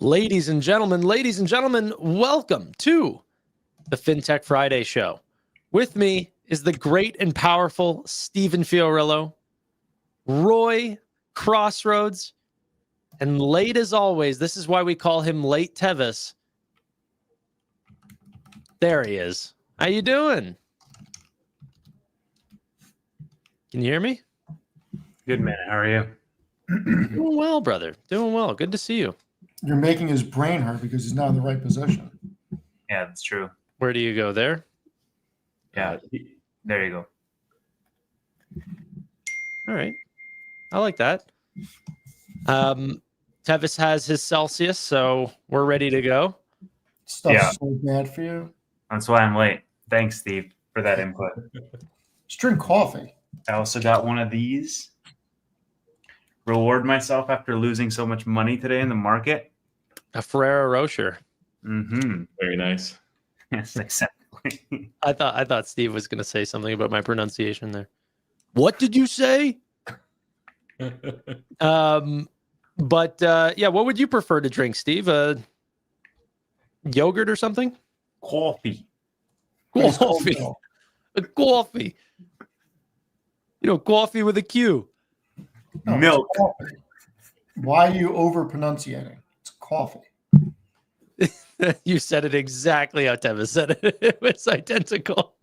Ladies and gentlemen, welcome to the Fintech Friday show. With me is the great and powerful Stephen Fiorillo, Roy Crossroads, and late as always, this is why we call him Late Tevis. There he is. How you doing? Can you hear me? Good, man. How are you? Doing well, brother. Doing well. Good to see you. You're making his brain hurt because he's not in the right position. Yeah, that's true. Where do you go there? Yeah, there you go. All right. I like that. Tevis has his Celsius, so we're ready to go. Stuff's so bad for you. That's why I'm late. Thanks, Steve, for that input. Just drink coffee. I also got one of these. Reward myself after losing so much money today in the market. A Ferrero Rocher. Mm-hmm. Very nice. Yes, exactly. I thought Steve was going to say something about my pronunciation there. What did you say? Yeah, what would you prefer to drink, Steve? Yogurt or something? Coffee. Coffee. A coffee. You know, coffee with a Q. No, Milk. Why are you over pronunciating? It's coffee. You said it exactly how Tevis said it. It was identical.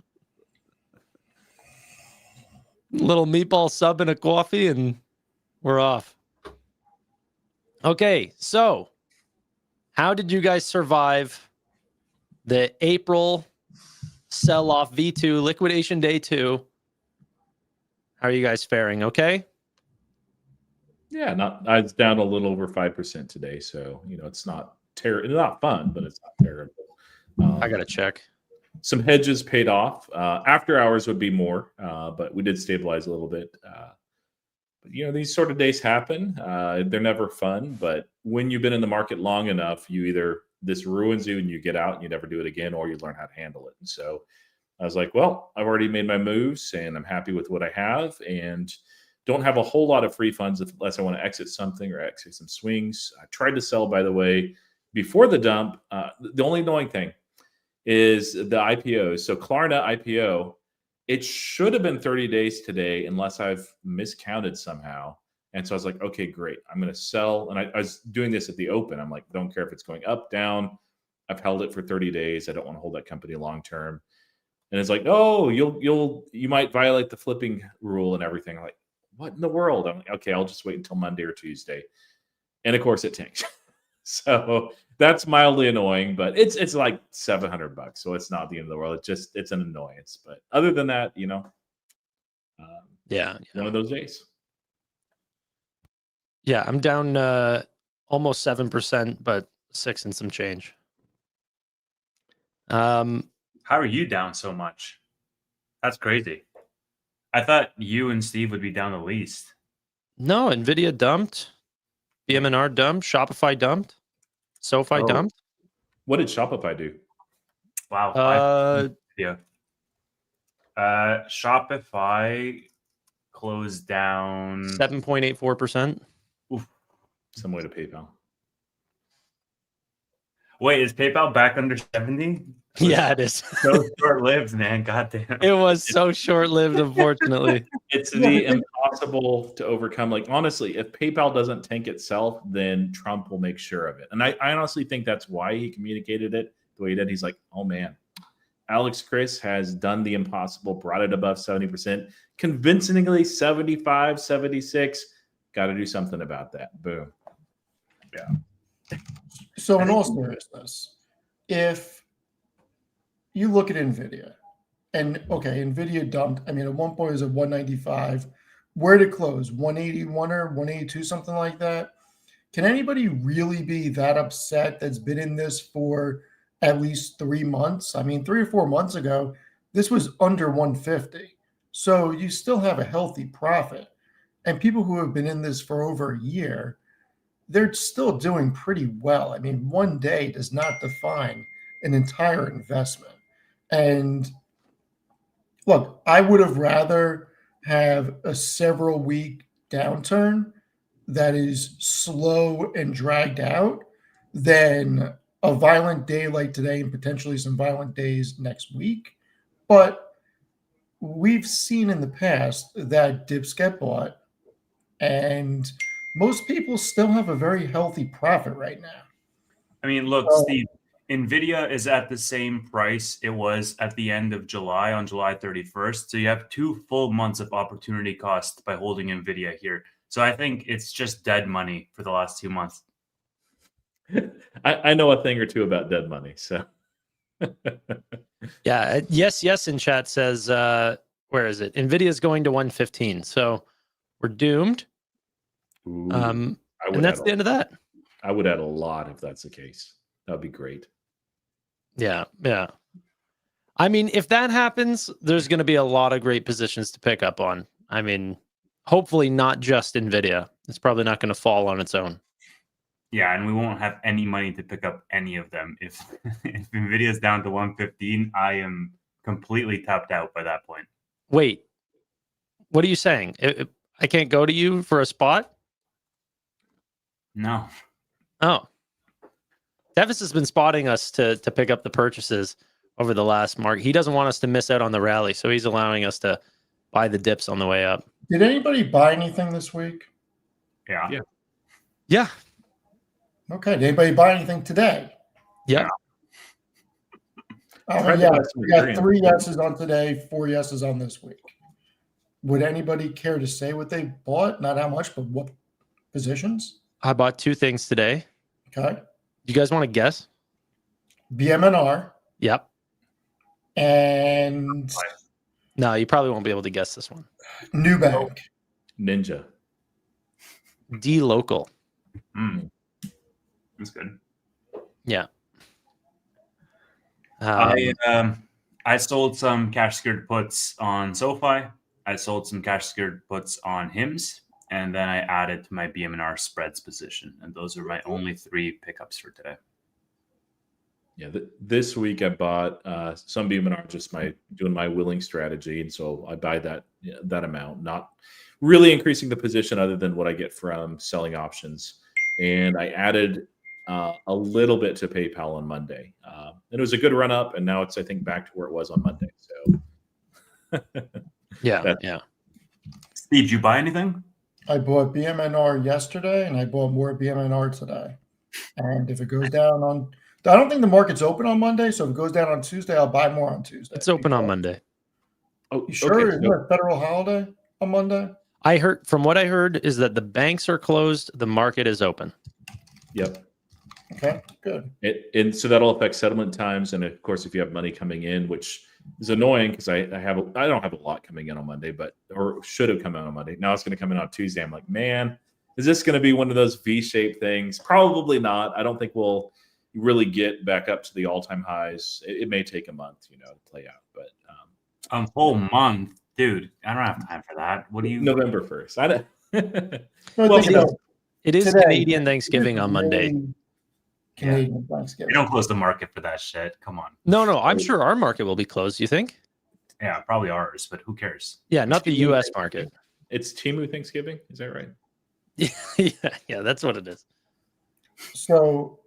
Little meatball sub and a coffee, and we're off. Okay, so how did you guys survive the April sell-off V2 liquidation day 2? How are you guys faring? Okay. Yeah, I was down a little over 5% today, so it's not it's not fun, but it's not terrible. I gotta check. Some hedges paid off. After hours would be more, but we did stabilize a little bit. But these sort of days happen. They're never fun, but when you've been in the market long enough, this ruins you and you get out and you never do it again, or you learn how to handle it. And so I was like, well, I've already made my moves and I'm happy with what I have and don't have a whole lot of free funds unless I want to exit something or exit some swings. I tried to sell, by the way, before the dump. The only annoying thing is the IPOs. So Klarna IPO, it should have been 30 days today unless I've miscounted somehow. And so I was like, okay, great. I'm going to sell. And I was doing this at the open. I'm like, don't care if it's going up, down. I've held it for 30 days. I don't want to hold that company long term. And it's like, oh, you might violate the flipping rule and everything. I'm like, what in the world? I'm like, okay, I'll just wait until Monday or Tuesday. And of course it tanks. So that's mildly annoying, but it's like $700. So it's not the end of the world. It's an annoyance. But other than that, Yeah. One of those days. Yeah, I'm down almost 7%, but 6 and some change. How are you down so much? That's crazy. I thought you and Steve would be down the least. No, Nvidia dumped, BMNR dumped, Shopify dumped, SoFi dumped. What did Shopify do? Wow. Shopify closed down 7.84%. Some way to PayPal. Wait, is PayPal back under 70? Yeah, it is. So short-lived, man. Goddamn. It was so short-lived, unfortunately. It's the impossible to overcome. Like, honestly, if PayPal doesn't tank itself, then Trump will make sure of it. And I honestly think that's why he communicated it the way he did. He's like, oh, man, Alex Chris has done the impossible, brought it above 70%, convincingly 75, 76. Got to do something about that. Boom. Yeah. So in all seriousness, if you look at NVIDIA, and okay, NVIDIA dumped, I mean, at one point it was at 195. Where did it close? 181 or 182, something like that? Can anybody really be that upset that's been in this for at least 3 months? I mean, 3 or 4 months ago, this was under 150. So you still have a healthy profit. And people who have been in this for over a year, they're still doing pretty well. I mean, one day does not define an entire investment. And look, I would have rather have a several week downturn that is slow and dragged out than a violent day like today and potentially some violent days next week. But we've seen in the past that dips get bought, and most people still have a very healthy profit right now. I mean, look, So, Steve, Nvidia is at the same price it was at the end of July on July 31st. So you have 2 full months of opportunity cost by holding Nvidia here. So I think it's just dead money for the last 2 months. I know a thing or two about dead money, so Yeah. Yes in chat says, where is it? Nvidia's going to 115. So we're doomed. Ooh, And would that's add the end of that. I would add a lot if that's the case. That would be great. Yeah. I mean, if that happens, there's going to be a lot of great positions to pick up on. I mean, hopefully not just Nvidia. It's probably not going to fall on its own. Yeah, and we won't have any money to pick up any of them. If Nvidia's down to 115, I am completely tapped out by that point. Wait, what are you saying? I can't go to you for a spot? No. Oh. Tevis has been spotting us to pick up the purchases over the last mark. He doesn't want us to miss out on the rally, so he's allowing us to buy the dips on the way up. did anybody buy anything this week? Yeah. Yeah. Okay. Did anybody buy anything today? Yeah. Yeah, we got 3 yeses on today, 4 yeses on this week. Would anybody care to say what they bought? Not how much, but what positions? I bought 2 things today. Okay. You guys want to guess? BMNR Yep. and No, you probably won't be able to guess this one. Nubank. Ninja. D local. That's good. Yeah. I sold some cash secured puts on SoFi. I sold some cash secured puts on HIMS, and then I added to my BMNR spreads position. And those are my only 3 pickups for today. Yeah, this week I bought some BMNR, just doing my willing strategy, and so I buy that amount, not really increasing the position other than what I get from selling options. And I added a little bit to PayPal on Monday, and it was a good run up, and now it's I think back to where it was on Monday. So yeah. Steve, did you buy anything? I bought BMNR yesterday, and I bought more BMNR today. And if it goes down on, I don't think the market's open on Monday, so if it goes down on Tuesday, I'll buy more on Tuesday. It's open on Monday. Oh, You sure? okay. Isn't there a federal holiday on Monday? From what I heard is that the banks are closed, the market is open. Yep. Okay, good. And so that'll affect settlement times, and of course, if you have money coming in, which is annoying because I don't have a lot coming in on Monday, or should have come out on Monday. Now it's going to come in on Tuesday. I'm like, man, is this going to be one of those V-shaped things? Probably not. I don't think we'll really get back up to the all-time highs. It may take a month, to play out. But A whole month, dude. I don't have time for that. What do you? November 1st. I don't. Well, It is today, Canadian Thanksgiving on Monday. Canadian We Thanksgiving. don't close the market for that shit. Come on. No, I'm sure our market will be closed. You think? Yeah, probably ours, but who cares? Yeah, not the U.S. market. It's Temu Thanksgiving. Is that right? Yeah, that's what it is. So,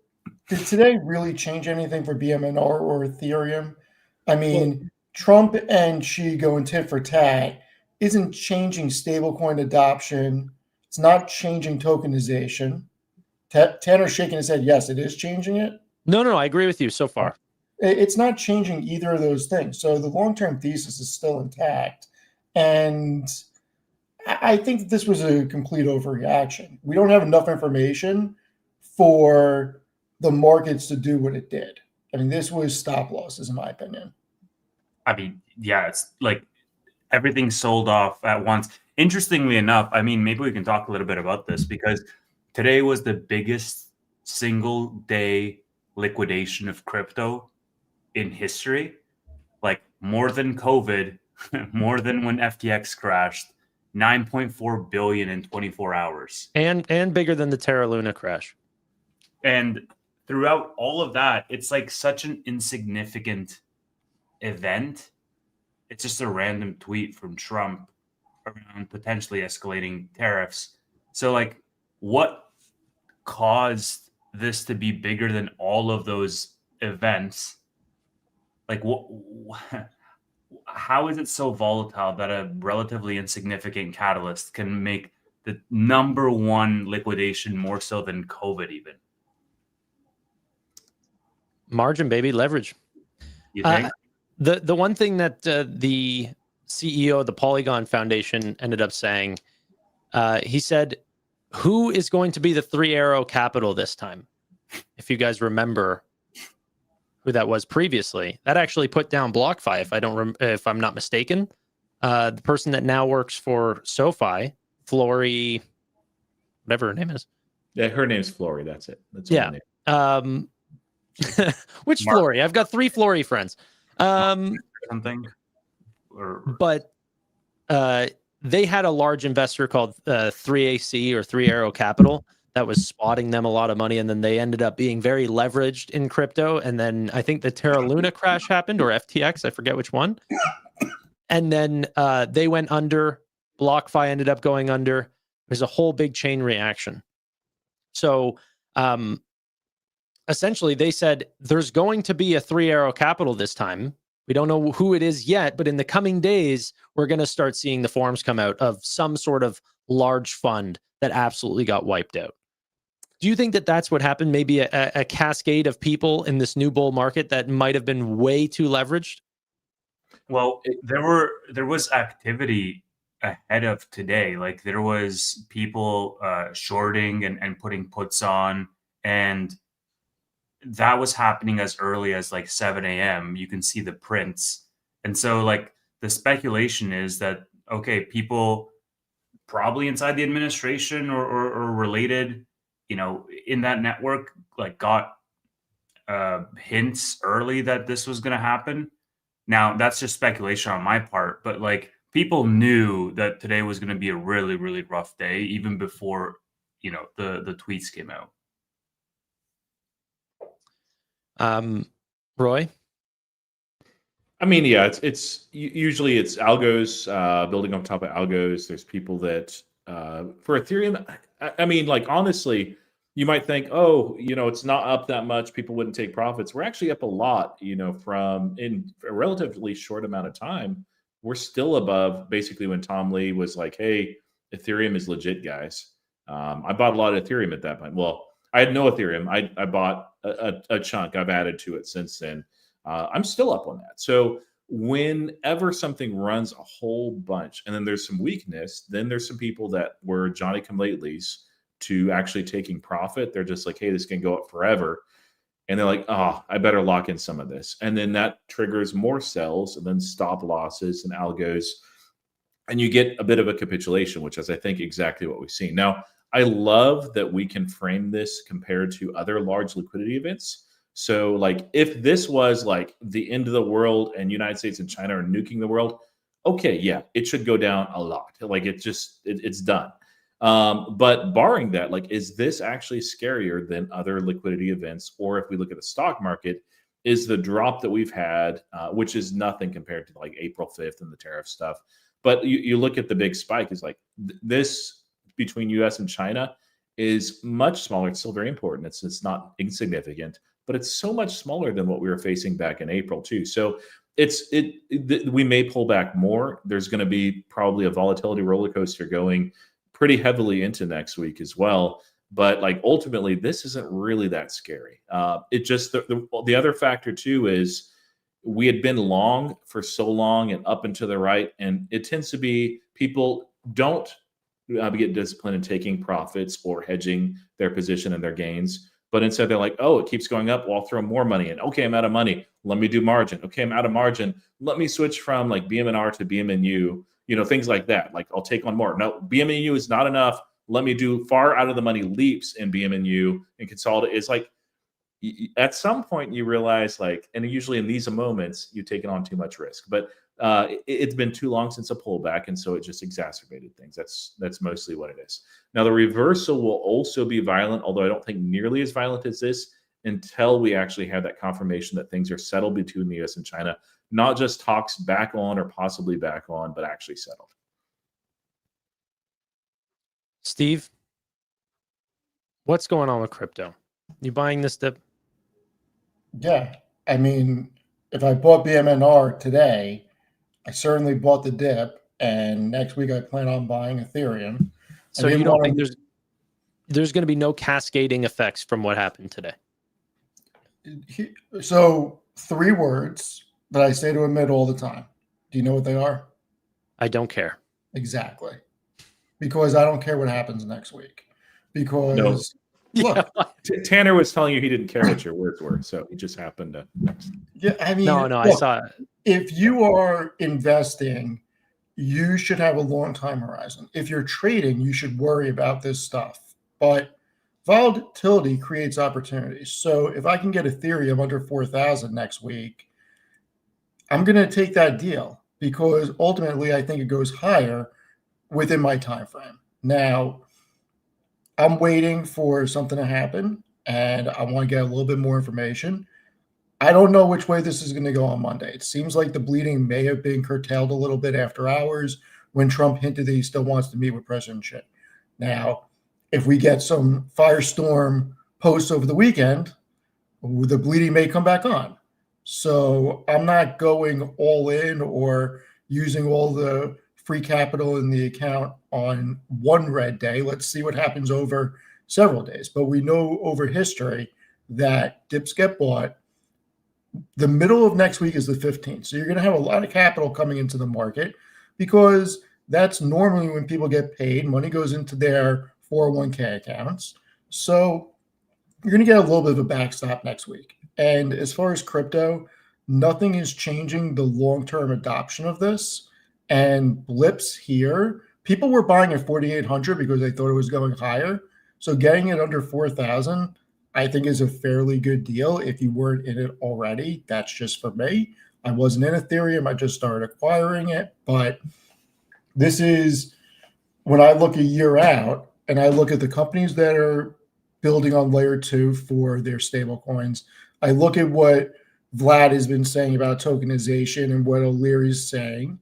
did today really change anything for BMNR or Ethereum? I mean, Trump and Xi going tit for tat isn't changing stablecoin adoption. It's not changing tokenization. Tanner's shaking his head. Yes, it is changing it. No, I agree with you so far. It's not changing either of those things. So the long-term thesis is still intact. And I think that this was a complete overreaction. We don't have enough information for the markets to do what it did. I mean, this was stop losses, in my opinion. I mean, yeah, it's like everything sold off at once. Interestingly enough, I mean, maybe we can talk a little bit about this because today was the biggest single day liquidation of crypto in history. Like more than COVID, more than when FTX crashed, 9.4 billion in 24 hours. And bigger than the Terra Luna crash. And throughout all of that, it's like such an insignificant event. It's just a random tweet from Trump around potentially escalating tariffs. So like what caused this to be bigger than all of those events? Like, how is it so volatile that a relatively insignificant catalyst can make the number one liquidation more so than COVID even? Margin, baby, leverage. You think? The one thing that the CEO of the Polygon Foundation ended up saying, he said, "Who is going to be the Three Arrow Capital this time?" If you guys remember who that was previously, that actually put down BlockFi. If I'm not mistaken, the person that now works for SoFi, Flory, whatever her name is. Yeah, her name's Flory. That's it. That's Yeah. her name. Which Mark. Flory? I've got 3 Flory friends. Something? Or But they had a large investor called 3AC or 3 Arrow Capital that was spotting them a lot of money, and then they ended up being very leveraged in crypto. And then I think the Terra Luna crash happened, or FTX, I forget which one. And then they went under. BlockFi ended up going under. There's a whole big chain reaction. So essentially, they said there's going to be a 3 Arrow Capital this time. We don't know who it is yet, but in the coming days, we're going to start seeing the forms come out of some sort of large fund that absolutely got wiped out. Do you think that that's what happened? Maybe a cascade of people in this new bull market that might have been way too leveraged? well, there was activity ahead of today. Like there was people shorting and putting puts on, and that was happening as early as like 7 a.m. You can see the prints. And so like the speculation is that, okay, people probably inside the administration or related, in that network, like got hints early that this was going to happen. Now that's just speculation on my part, but like people knew that today was going to be a really, really rough day, even before, the tweets came out. Roy? I mean, yeah, it's usually it's algos building on top of algos. There's people that for Ethereum, I mean, like honestly, you might think, oh, it's not up that much. People wouldn't take profits. We're actually up a lot, from in a relatively short amount of time. We're still above basically when Tom Lee was like, hey, Ethereum is legit, guys. I bought a lot of Ethereum at that point. Well, I had no Ethereum. I bought a chunk. I've added to it since then. I'm still up on that. So whenever something runs a whole bunch and then there's some weakness, then there's some people that were Johnny come latelys to actually taking profit. They're just like, hey, this can go up forever. And they're like, oh, I better lock in some of this. And then that triggers more sells and then stop losses and algos. And you get a bit of a capitulation, which is, I think, exactly what we've seen. Now, I love that we can frame this compared to other large liquidity events. So like if this was like the end of the world and United States and China are nuking the world, okay, yeah, it should go down a lot. Like it's done. But barring that, like, is this actually scarier than other liquidity events? Or if we look at the stock market, is the drop that we've had, which is nothing compared to like April 5th and the tariff stuff. But you look at the big spike is like this between US and China is much smaller. It's still very important. It's not insignificant, but it's so much smaller than what we were facing back in April too. So we may pull back more. There's going to be probably a volatility roller coaster going pretty heavily into next week as well. But like ultimately, this isn't really that scary. It just the other factor too is we had been long for so long and up and to the right, and it tends to be people don't get disciplined in taking profits or hedging their position and their gains. But instead, they're like, oh, it keeps going up. Well, I'll throw more money in. Okay, I'm out of money. Let me do margin. Okay, I'm out of margin. Let me switch from like BMNR to BMNU, things like that. Like I'll take on more. No, BMNU is not enough. Let me do far out of the money leaps in BMNU and consolidate. It's like at some point you realize like, and usually in these moments, you've taken on too much risk. But it's been too long since a pullback, and so it just exacerbated things. That's mostly what it is. Now the reversal will also be violent, although I don't think nearly as violent as this, until we actually have that confirmation that things are settled between the US and China, not just talks back on or possibly back on, but actually settled. Steve, what's going on with crypto? You buying this dip? Yeah. I mean, if I bought BMNR today, I certainly bought the dip, and next week I plan on buying Ethereum. So you don't think there's going to be no cascading effects from what happened today? So 3 words that I say to Amit all the time. Do you know what they are? I don't care. Exactly. Because I don't care what happens next week. Because look, Tanner was telling you he didn't care what your words were, so he just happened to. Yeah, I mean, no, look, I saw it. If you are investing, you should have a long time horizon. If you're trading, you should worry about this stuff. But volatility creates opportunities. So if I can get Ethereum under 4,000 next week, I'm going to take that deal because ultimately I think it goes higher within my time frame. Now, I'm waiting for something to happen, and I want to get a little bit more information. I don't know which way this is going to go on Monday. It seems like the bleeding may have been curtailed a little bit after hours when Trump hinted that he still wants to meet with President Xi. Now, if we get some firestorm posts over the weekend, the bleeding may come back on. So I'm not going all in or using all the free capital in the account on one red day. Let's see what happens over several days. But we know over history that dips get bought. The middle of next week is the 15th. So you're going to have a lot of capital coming into the market because that's normally when people get paid. Money goes into their 401k accounts. So you're going to get a little bit of a backstop next week. And as far as crypto, nothing is changing the long-term adoption of this. And blips here, people were buying at 4,800 because they thought it was going higher. So getting it under 4,000, I think is a fairly good deal if you weren't in it already. That's just for me. I wasn't in Ethereum. I just started acquiring it. But this is when I look a year out and I look at the companies that are building on layer 2 for their stable coins. I look at what Vlad has been saying about tokenization and what O'Leary is saying.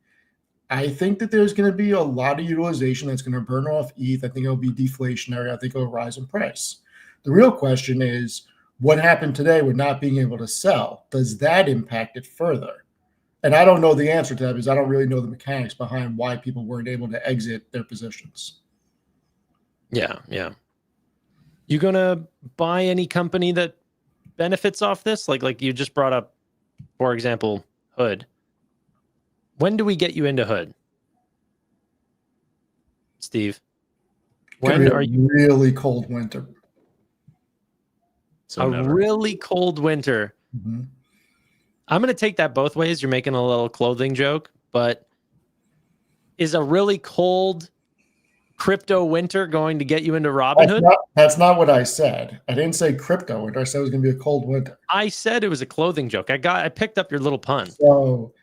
I think that there's going to be a lot of utilization that's going to burn off ETH. I think it'll be deflationary. I think it'll rise in price. The real question is what happened today with not being able to sell? Does that impact it further? And I don't know the answer to that because I don't really know the mechanics behind why people weren't able to exit their positions. Yeah. You going to buy any company that benefits off this? Like you just brought up, for example, Hood. When do we get you into Hood? Steve? When are you really cold winter? So never. Really cold winter. Mm-hmm. I'm going to take that both ways. You're making a little clothing joke, but is a really cold crypto winter going to get you into Robinhood? That's not what I said. I didn't say crypto winter. I said it was going to be a cold winter. I said it was a clothing joke. I picked up your little pun. So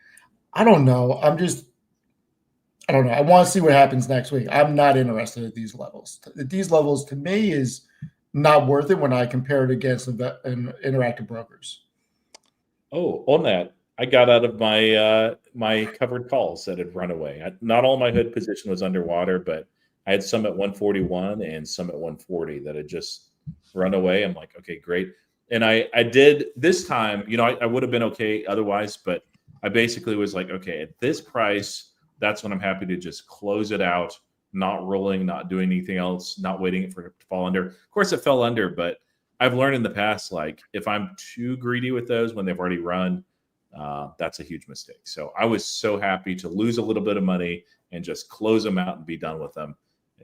I don't know. I don't know. I want to see what happens next week. I'm not interested at these levels. At these levels, to me, is not worth it when I compare it against interactive brokers. Oh, on that, I got out of my my covered calls that had run away. Not all my Hood position was underwater, but I had some at 141 and some at 140 that had just run away. I'm like, okay, great. And I did this time, I would have been okay otherwise, but I basically was like, okay, at this price, that's when I'm happy to just close it out, not rolling, not doing anything else, not waiting for it to fall under. Of course, it fell under, but I've learned in the past, like if I'm too greedy with those when they've already run, that's a huge mistake. So I was so happy to lose a little bit of money and just close them out and be done with them,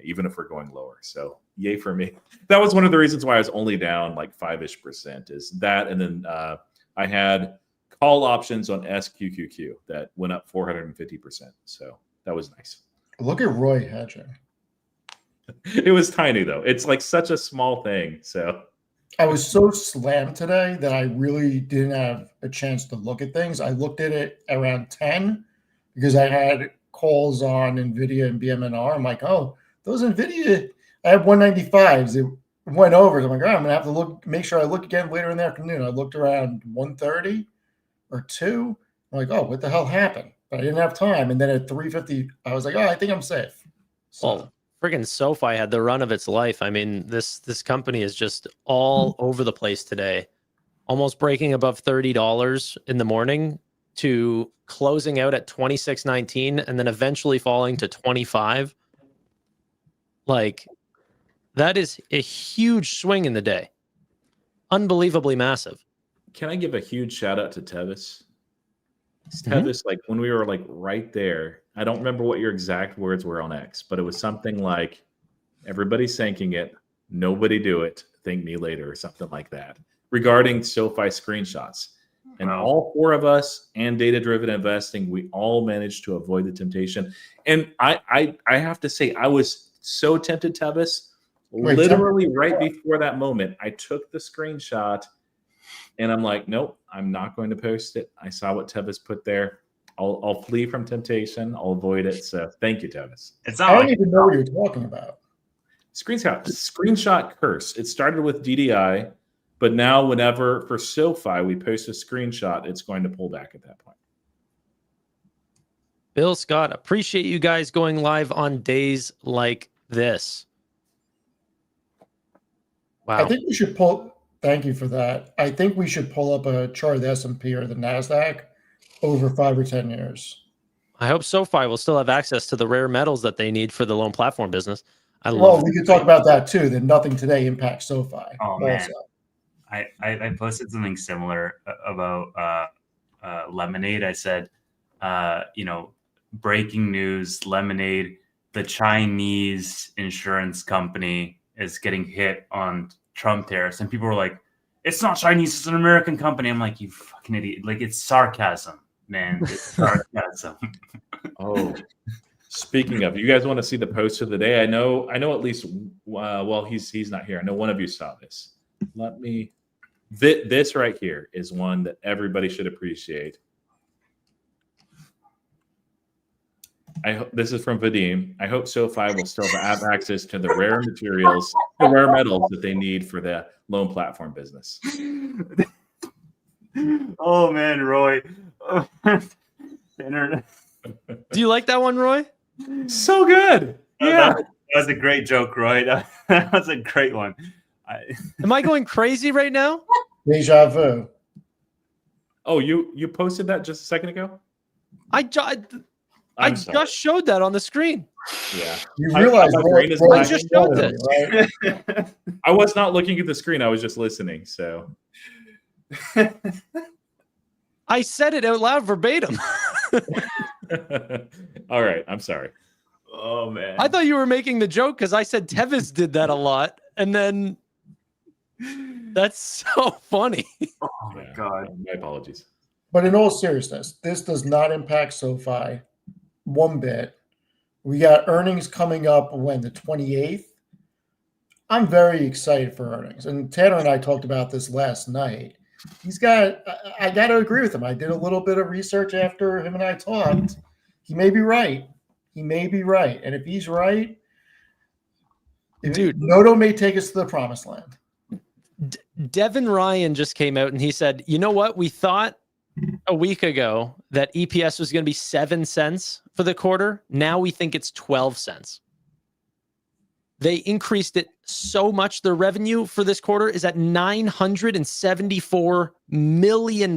even if we're going lower. So yay for me. That was one of the reasons why I was only down like 5-ish% is that. And then I had call options on SQQQ that went up 450%. So that was nice. Look at Roy hedging. It was tiny though. It's like such a small thing. So I was so slammed today that I really didn't have a chance to look at things. I looked at it around 10 because I had calls on NVIDIA and BMNR. I'm like, oh, those NVIDIA, I have 195s. It went over. I'm like, oh, I'm going to have to make sure I look again later in the afternoon. I looked around 1:30 or 2. I'm like, oh, what the hell happened? But I didn't have time. And then at 3:50, I was like, oh, I think I'm safe. So, Well, Friggin' SoFi had the run of its life. I mean, this company is just all over the place today, almost breaking above $30 in the morning to closing out at 26.19 and then eventually falling to 25. Like, that is a huge swing in the day. Unbelievably massive. Can I give a huge shout out to Tevis? Tevis, like when we were like right there, I don't remember what your exact words were on X, but it was something like, everybody's thanking it, nobody do it, thank me later, or something like that, regarding SoFi screenshots. And all four of us and data-driven investing, we all managed to avoid the temptation. And I have to say, I was so tempted, Tevis. Literally right before that moment, I took the screenshot and I'm like, nope, I'm not going to post it. I saw what Tevis put there. I'll flee from temptation. I'll avoid it. So thank you, Tevis. I don't even know what you're talking about. Screenshot curse. It started with DDI, but now whenever for SoFi we post a screenshot, it's going to pull back at that point. Bill Scott, appreciate you guys going live on days like this. Wow. I think we should thank you for that. I think we should pull up a chart of the S&P or the NASDAQ over 5 or 10 years. I hope SoFi will still have access to the rare metals that they need for the loan platform business. We could talk about that too. That nothing today impacts SoFi. Oh, man. I posted something similar about Lemonade. I said, breaking news, Lemonade, the Chinese insurance company is getting hit on Trump tariffs. And people were like, it's not Chinese, it's an American company. I'm like, you fucking idiot. Like, it's sarcasm, man. It's sarcasm. Oh, speaking of, you guys want to see the post of the day? I know at least, well, he's not here. I know one of you saw this. This right here is one that everybody should appreciate. This is from Vadim. I hope SoFi will still have access to the rare materials, the rare metals that they need for the loan platform business. Oh man, Roy. Do you like that one, Roy? So good. Yeah, that was a great joke, Roy. That was a great one. Am I going crazy right now? Deja vu. Oh, you posted that just a second ago? I just showed that on the screen. Yeah. You realize I just showed this. Right? I was not looking at the screen. I was just listening. So I said it out loud verbatim. All right. I'm sorry. Oh, man. I thought you were making the joke because I said Tevis did that a lot. And then that's so funny. Oh, my God. My apologies. But in all seriousness, this does not impact SoFi one bit. We got earnings coming up when the 28th. I'm very excited for earnings. And Tanner and I talked about this last night. I got to agree with him. I did a little bit of research after him and I talked. He may be right. And if he's right, dude, Noto may take us to the promised land. Devin Ryan just came out and he said, you know what? We thought a week ago that EPS was going to be 7 cents for the quarter. Now we think it's 12 cents. They increased it so much. Their revenue for this quarter is at $974 million.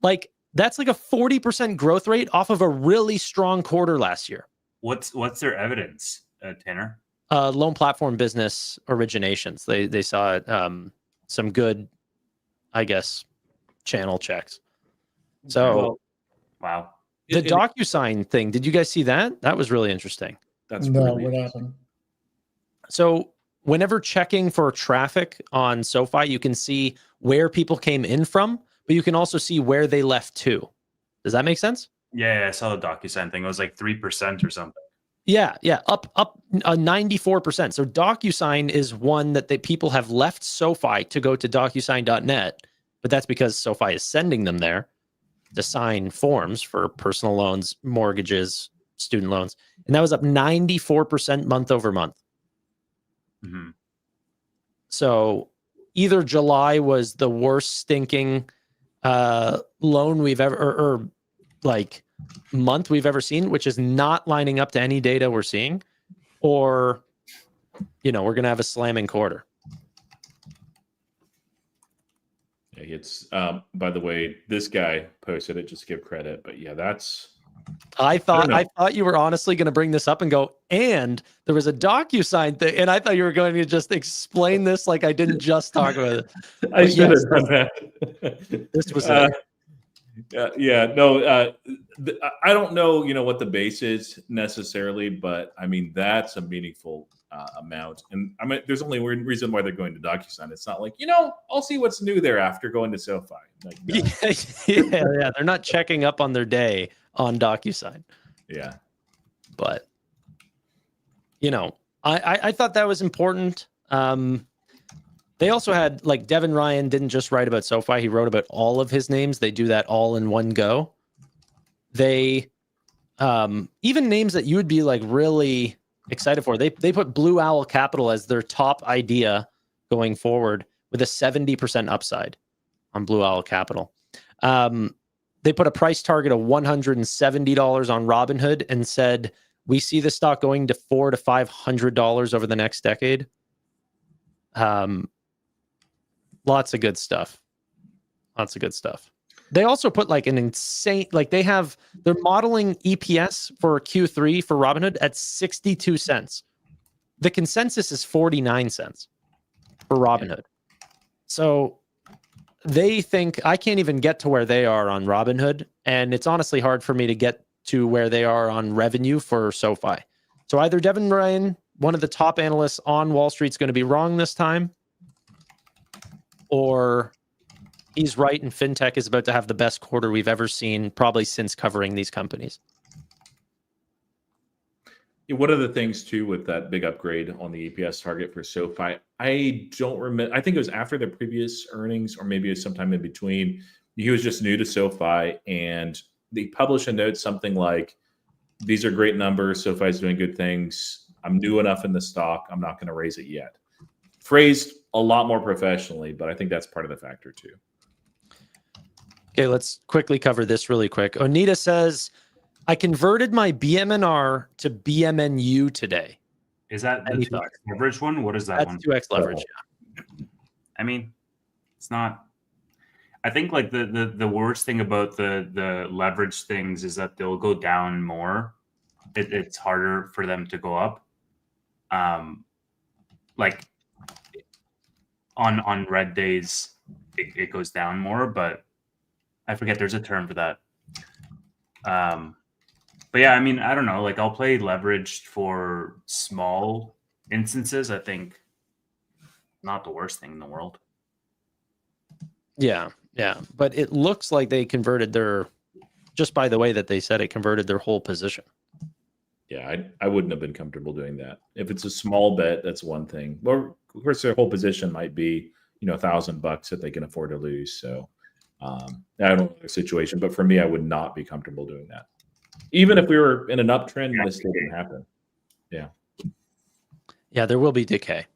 Like, that's like a 40% growth rate off of a really strong quarter last year. What's their evidence, Tanner? Loan platform business originations. They saw some good, I guess, channel checks. So, wow. The DocuSign thing, did you guys see that? That was really interesting. What happened? So whenever checking for traffic on SoFi, you can see where people came in from, but you can also see where they left to. Does that make sense? Yeah, I saw the DocuSign thing. It was like 3% or something. Yeah, up 94%. So DocuSign is one that people have left SoFi to go to DocuSign.net, but that's because SoFi is sending them there to sign forms for personal loans, mortgages, student loans, and that was up 94% month over month. Mm-hmm. So either July was the worst stinking loan we've ever, or like month we've ever seen, which is not lining up to any data we're seeing, or, we're going to have a slamming quarter. Yeah, it's by the way, this guy posted it, just to give credit, but yeah, I thought know. you were honestly going to bring this up and go, and there was a DocuSign thing, and I thought you were going to just explain this like I didn't just talk about it. I But should yes, have done that. this was it. I don't know, what the base is necessarily, but I mean that's a meaningful amount, and I mean there's only one reason why they're going to DocuSign. It's not like I'll see what's new there after going to SoFi. Like, no. yeah, they're not checking up on their day on DocuSign. Yeah, but I thought that was important. They also had, like, Devin Ryan didn't just write about SoFi. He wrote about all of his names. They do that all in one go. They even names that you would be like really excited for. They put Blue Owl Capital as their top idea going forward with a 70% upside on Blue Owl Capital. They put a price target of $170 on Robinhood and said, we see the stock going to $400 to $500 over the next decade. Lots of good stuff. They also put like an insane, like they're modeling EPS for Q3 for Robinhood at 62 cents. The consensus is 49 cents for Robinhood. So they think I can't even get to where they are on Robinhood. And it's honestly hard for me to get to where they are on revenue for SoFi. So either Devin Ryan, one of the top analysts on Wall Street, is going to be wrong this time, or he's right and Fintech is about to have the best quarter we've ever seen, probably since covering these companies. Yeah, one of the things too with that big upgrade on the EPS target for SoFi, I don't remember. I think it was after the previous earnings, or maybe it was sometime in between. He was just new to SoFi, and they published a note something like, "These are great numbers. SoFi is doing good things. I'm new enough in the stock. I'm not going to raise it yet." Phrased a lot more professionally, but I think that's part of the factor too. Okay, let's quickly cover this really quick. Onita says, I converted my BMNR to BMNU today. Is that the 2x leverage one? What is that one? That's 2x leverage, yeah. I mean, it's not. I think like the worst thing about the leverage things is that they'll go down more. It's harder for them to go up. Like on red days, it goes down more, but I forget there's a term for that. But yeah, I mean, I don't know. Like, I'll play leveraged for small instances. I think not the worst thing in the world. Yeah. But it looks like they converted just by the way that they said it, converted their whole position. Yeah, I wouldn't have been comfortable doing that. If it's a small bet, that's one thing. Well, of course, their whole position might be, $1,000 that they can afford to lose. So I don't know the situation, but for me, I would not be comfortable doing that. Even if we were in an uptrend, this still didn't happen. Yeah, there will be decay.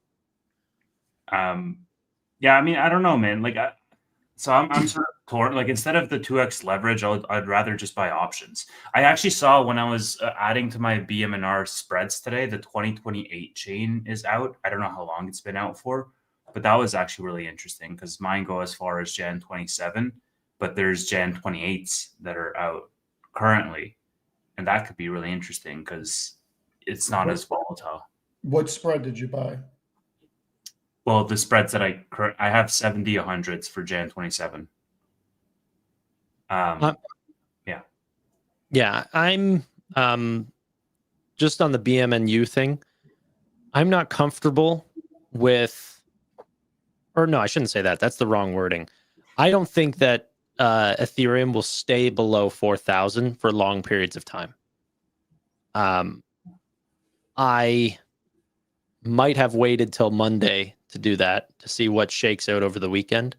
Yeah, I mean, I don't know, man. Like, I'm sort of torn. Like, instead of the 2x leverage, I'd rather just buy options. I actually saw when I was adding to my BMNR spreads today, the 2028 chain is out. I don't know how long it's been out for, but that was actually really interesting because mine go as far as Jan 27, but there's Jan 28s that are out currently. And that could be really interesting because it's not as volatile. What spread did you buy? Well, the spreads that I have 70 100s for Jan 27. Yeah. Yeah, I'm just on the BMNU thing. I'm not comfortable with, or no, I shouldn't say that. That's the wrong wording. I don't think that Ethereum will stay below 4,000 for long periods of time. I might have waited till Monday to do that, to see what shakes out over the weekend.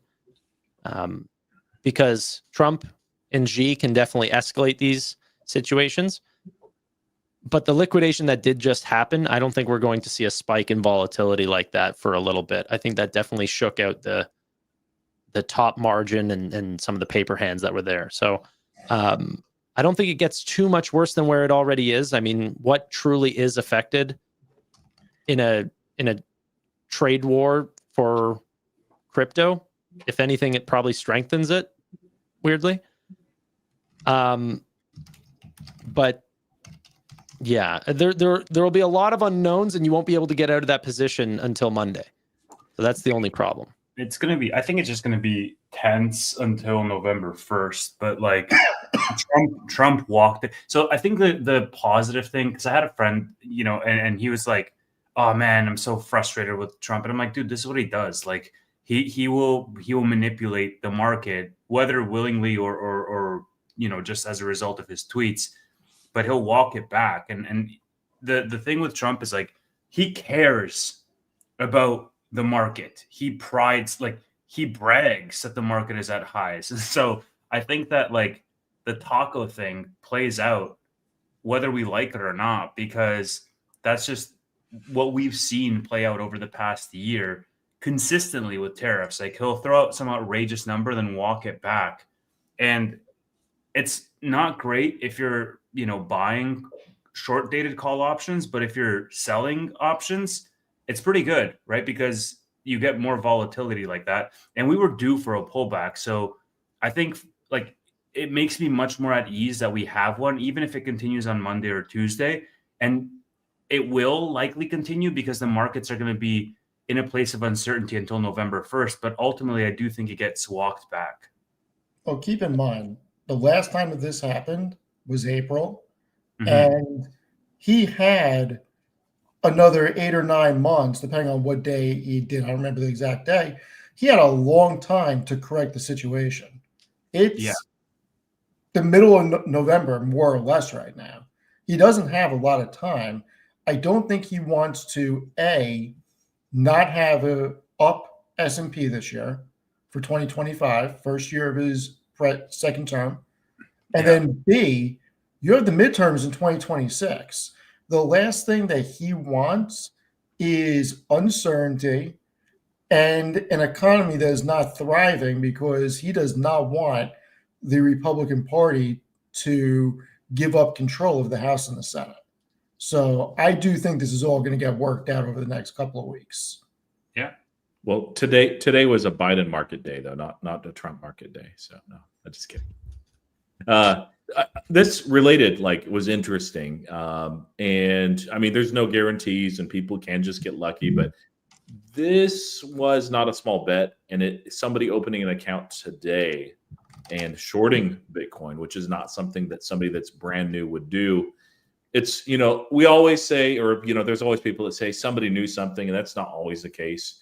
Because Trump and Xi can definitely escalate these situations. But the liquidation that did just happen, I don't think we're going to see a spike in volatility like that for a little bit. I think that definitely shook out the top margin and some of the paper hands that were there. So I don't think it gets too much worse than where it already is. I mean, what truly is affected in a trade war for crypto. If anything, it probably strengthens it, weirdly. But yeah, there will be a lot of unknowns, and you won't be able to get out of that position until Monday. So that's the only problem. It's going to be, I think it's just going to be tense until November 1st. But like Trump walked it. So I think the positive thing, because I had a friend, you know, and he was like, oh man, I'm so frustrated with Trump. And I'm like, dude, this is what he does. Like he will manipulate the market, whether willingly or you know, just as a result of his tweets, but he'll walk it back. And the thing with Trump is like, he cares about the market. He brags that the market is at highs. So I think that like the taco thing plays out whether we like it or not, because that's just what we've seen play out over the past year consistently with tariffs. Like he'll throw out some outrageous number, then walk it back. And it's not great if you're, you know, buying short dated call options, but if you're selling options, it's pretty good, right? Because you get more volatility like that. And we were due for a pullback. So I think like it makes me much more at ease that we have one, even if it continues on Monday or Tuesday. And it will likely continue because the markets are going to be in a place of uncertainty until November 1st. But ultimately, I do think it gets walked back. Oh, keep in mind, the last time that this happened was April. Mhm. And he had another 8 or 9 months, depending on what day he did. I don't remember the exact day. He had a long time to correct the situation. It's the middle of November, more or less, right now. He doesn't have a lot of time. I don't think he wants to, A, not have a up S&P this year for 2025, first year of his second term. And then B, you have the midterms in 2026. The last thing that he wants is uncertainty and an economy that is not thriving, because he does not want the Republican Party to give up control of the House and the Senate. So I do think this is all going to get worked out over the next couple of weeks. Yeah. Well, today was a Biden market day, though, not a Trump market day. So no, I'm just kidding. This related was interesting, and I mean, there's no guarantees, and people can just get lucky. But this was not a small bet, and somebody opening an account today and shorting Bitcoin, which is not something that somebody that's brand new would do. It's, we always say, or there's always people that say somebody knew something, and that's not always the case.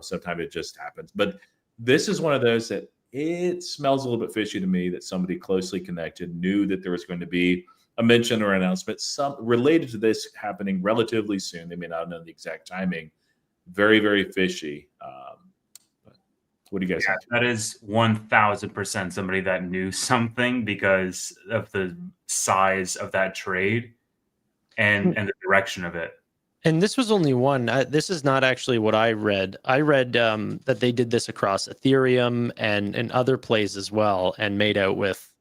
Sometimes it just happens. But this is one of those that it smells a little bit fishy to me, that somebody closely connected knew that there was going to be a mention or announcement related to this happening relatively soon. They may not know the exact timing. Very, very fishy. But what do you guys think? That is 1,000% somebody that knew something because of the size of that trade and the direction of it. And this was only one. This is not actually what I read. I read that they did this across Ethereum and other plays as well, and made out with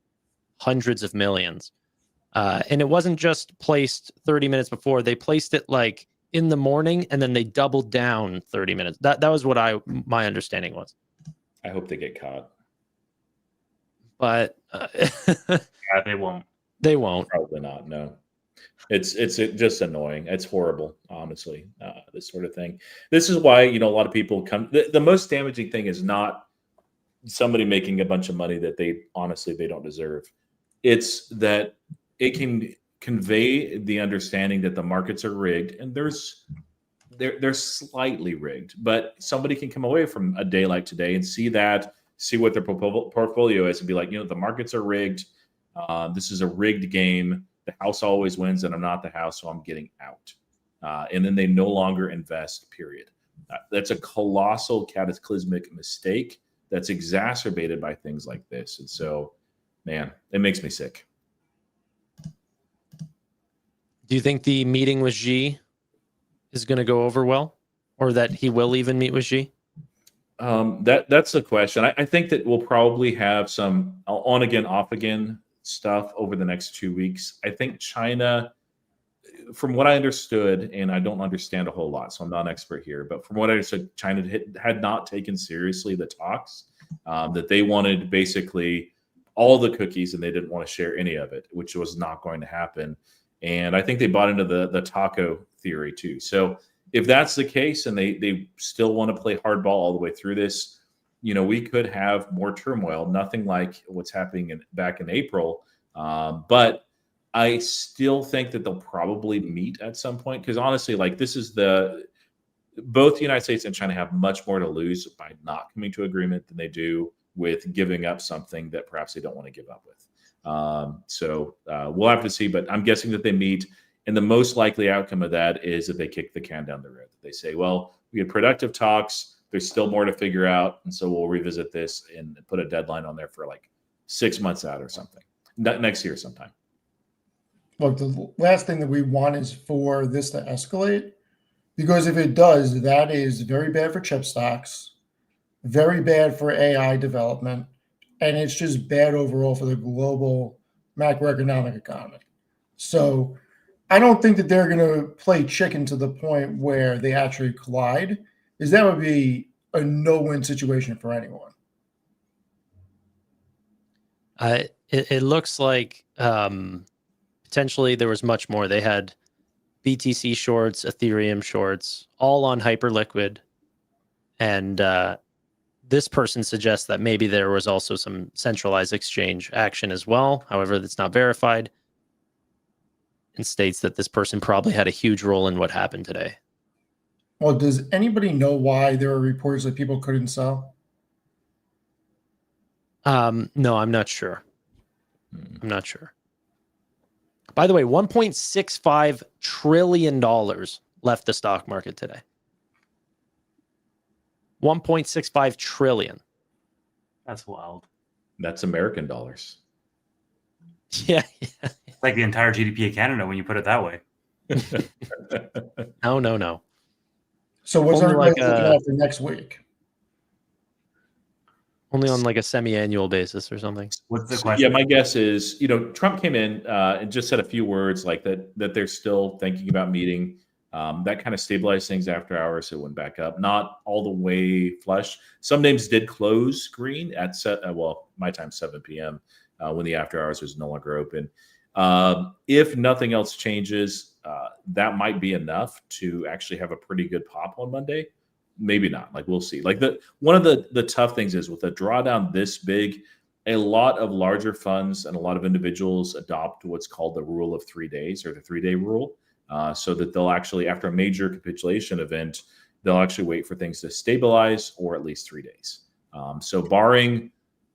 hundreds of millions. And it wasn't just placed 30 minutes before. They placed it in the morning, and then they doubled down 30 minutes. That was what my understanding was. I hope they get caught. But yeah, they won't. They won't. Probably not. No. It's just annoying. It's horrible, honestly, this sort of thing. This is why, a lot of people come. The most damaging thing is not somebody making a bunch of money that they don't deserve. It's that it can convey the understanding that the markets are rigged, and they're slightly rigged, but somebody can come away from a day like today and see what their portfolio is and be like, the markets are rigged. This is a rigged game. The house always wins, and I'm not the house, so I'm getting out. And then they no longer invest, period. That's a colossal cataclysmic mistake that's exacerbated by things like this. And so, man, it makes me sick. Do you think the meeting with Xi is going to go over well, or that he will even meet with Xi? That's the question. I think that we'll probably have some on again, off again stuff over the next 2 weeks. I think China, from what I understood, and I don't understand a whole lot, so I'm not an expert here, but from what I understood, China had not taken seriously the talks, that they wanted basically all the cookies and they didn't want to share any of it, which was not going to happen. And I think they bought into the taco theory too. So if that's the case and they still want to play hardball all the way through this, we could have more turmoil, nothing like what's happening back in April. But I still think that they'll probably meet at some point because honestly, like both the United States and China have much more to lose by not coming to agreement than they do with giving up something that perhaps they don't want to give up with. So we'll have to see, but I'm guessing that they meet, and the most likely outcome of that is that they kick the can down the road. They say, well, we had productive talks. There's still more to figure out, and so we'll revisit this and put a deadline on there for like 6 months out or something, next year sometime. Look, the last thing that we want is for this to escalate, because if it does, that is very bad for chip stocks, very bad for AI development, and it's just bad overall for the global macroeconomic economy. So I don't think that they're going to play chicken to the point where they actually collide, because that would be a no-win situation for anyone. It looks like potentially there was much more. They had BTC shorts, Ethereum shorts, all on Hyperliquid. And this person suggests that maybe there was also some centralized exchange action as well. However, that's not verified, and states that this person probably had a huge role in what happened today. Well, does anybody know why there are reports that people couldn't sell? No, I'm not sure. I'm not sure. By the way, $1.65 trillion left the stock market today. 1.65 trillion. That's wild. That's American dollars. Yeah. It's like the entire GDP of Canada when you put it that way. No. So what's Only everybody like looking at for next week? Only on like a semi-annual basis or something. What's the question? Yeah, my guess is, Trump came in and just said a few words like that they're still thinking about meeting. That kind of stabilized things after hours. It went back up, not all the way flush. Some names did close green at my time 7 p.m. When the after hours was no longer open. If nothing else changes, that might be enough to actually have a pretty good pop on Monday. Maybe not. Like we'll see. Like one of the tough things is with a drawdown this big, a lot of larger funds and a lot of individuals adopt what's called the rule of 3 days or the 3-day rule. So that they'll actually, after a major capitulation event, they'll actually wait for things to stabilize or at least 3 days. So barring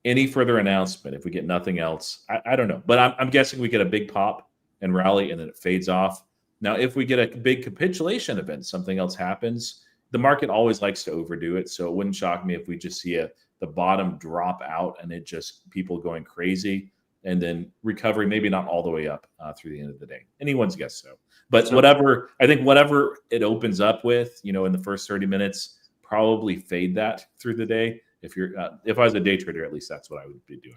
any further announcement, if we get nothing else, I don't know. But I'm guessing we get a big pop and rally and then it fades off. Now, if we get a big capitulation event, something else happens, the market always likes to overdo it. So it wouldn't shock me if we just see the bottom drop out and it just people going crazy and then recovery, maybe not all the way up through the end of the day. Anyone's guess so. But whatever it opens up with, in the first 30 minutes, probably fade that through the day. If I was a day trader, at least that's what I would be doing.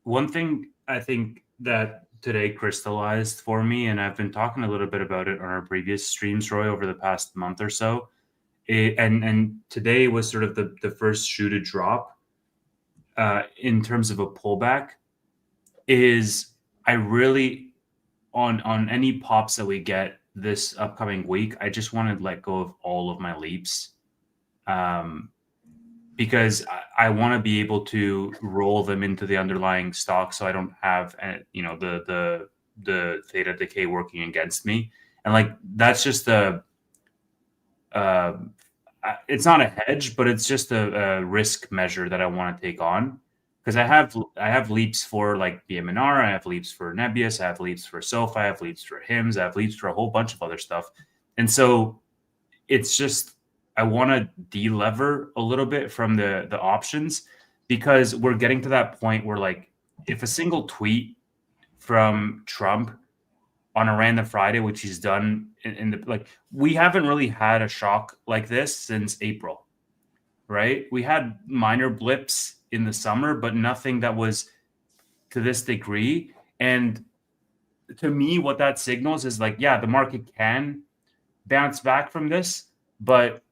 One thing I think that today crystallized for me, and I've been talking a little bit about it on our previous streams, Roy, over the past month or so, and today was sort of the first shoe to drop in terms of a pullback, is I really, on any pops that we get this upcoming week, I just want to let go of all of my leaps. Because I want to be able to roll them into the underlying stock, so I don't have the theta decay working against me, and like that's just it's not a hedge, but it's just a risk measure that I want to take on, because I have leaps for like BMNR, I have leaps for Nebius, I have leaps for Selloff, I have leaps for HIMS, I have leaps for a whole bunch of other stuff, and so it's just. I want to de-lever a little bit from the options, because we're getting to that point where, like, if a single tweet from Trump on a random Friday, which he's done we haven't really had a shock like this since April, right? We had minor blips in the summer, but nothing that was to this degree. And to me, what that signals is like, yeah, the market can bounce back from this, but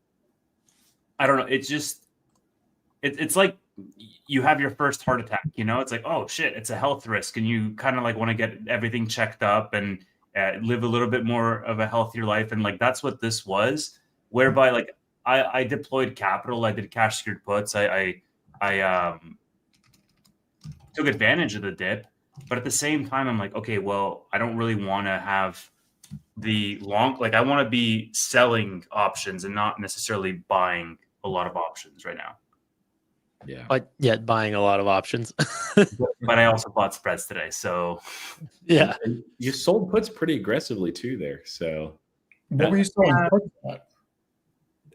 I don't know. It's just, it's like you have your first heart attack, it's like, oh shit, it's a health risk. And you kind of like want to get everything checked up and live a little bit more of a healthier life. And like, that's what this was, whereby like I deployed capital. I did cash secured puts. I took advantage of the dip, but at the same time, I'm like, okay, well, I don't really want to have the long, like I want to be selling options and not necessarily buying a lot of options right now. Yeah. But yet buying a lot of options. But I also bought spreads today. So yeah. And you sold puts pretty aggressively too there. So What were you selling puts at?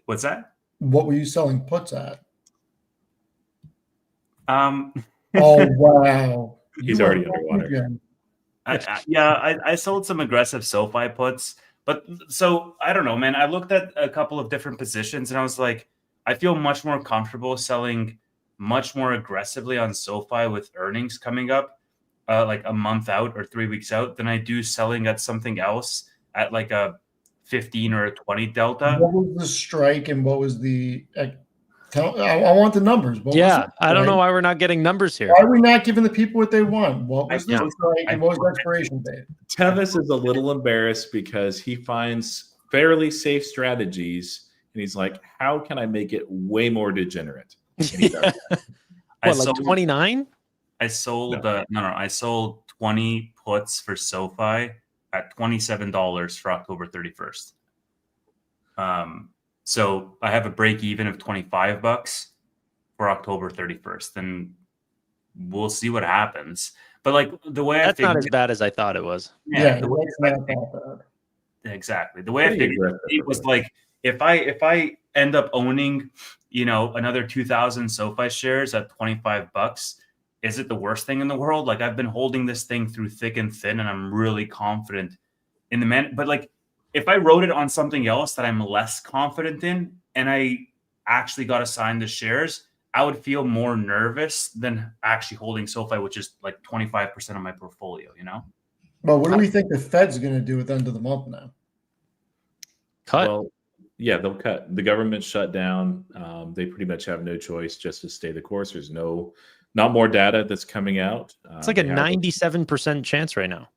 what's that? What were you selling puts at? Oh, wow. he's already underwater. I sold some aggressive SoFi puts, but so I don't know, man. I looked at a couple of different positions and I was like, I feel much more comfortable selling much more aggressively on SoFi with earnings coming up, like a month out or 3 weeks out, than I do selling at something else at like a 15 or a 20 delta. What was the strike and what was the? I want the numbers. What was Yeah. the I don't know strike? why we're not getting numbers here. Why are we not giving the people what they want? What was the I- strike and what was the I- expiration date? Tevis is a little embarrassed because he finds fairly safe strategies and he's like, how can I make it way more degenerate? And he does that. I What, like sold 29? I sold I sold 20 puts for SoFi at $27 for October 31st. So I have a break even of $25 for October 31st, and we'll see what happens. But like the way That's I not figured, as bad as I thought it was. Yeah, the way that's I not figured- that bad. exactly the way I Pretty figured aggressive, it was like if I end up owning another 2,000 SoFi shares at $25, is it the worst thing in the world? Like I've been holding this thing through thick and thin, and I'm really confident in the man. But like if I wrote it on something else that I'm less confident in, and I actually got assigned the shares, I would feel more nervous than actually holding SoFi, which is like 25% of my portfolio. But what do we think the Fed's going to do at the end of the month now? Cut. Well, yeah, they'll cut. The government shut down. They pretty much have no choice just to stay the course. There's not more data that's coming out. It's like a they have 97% chance right now.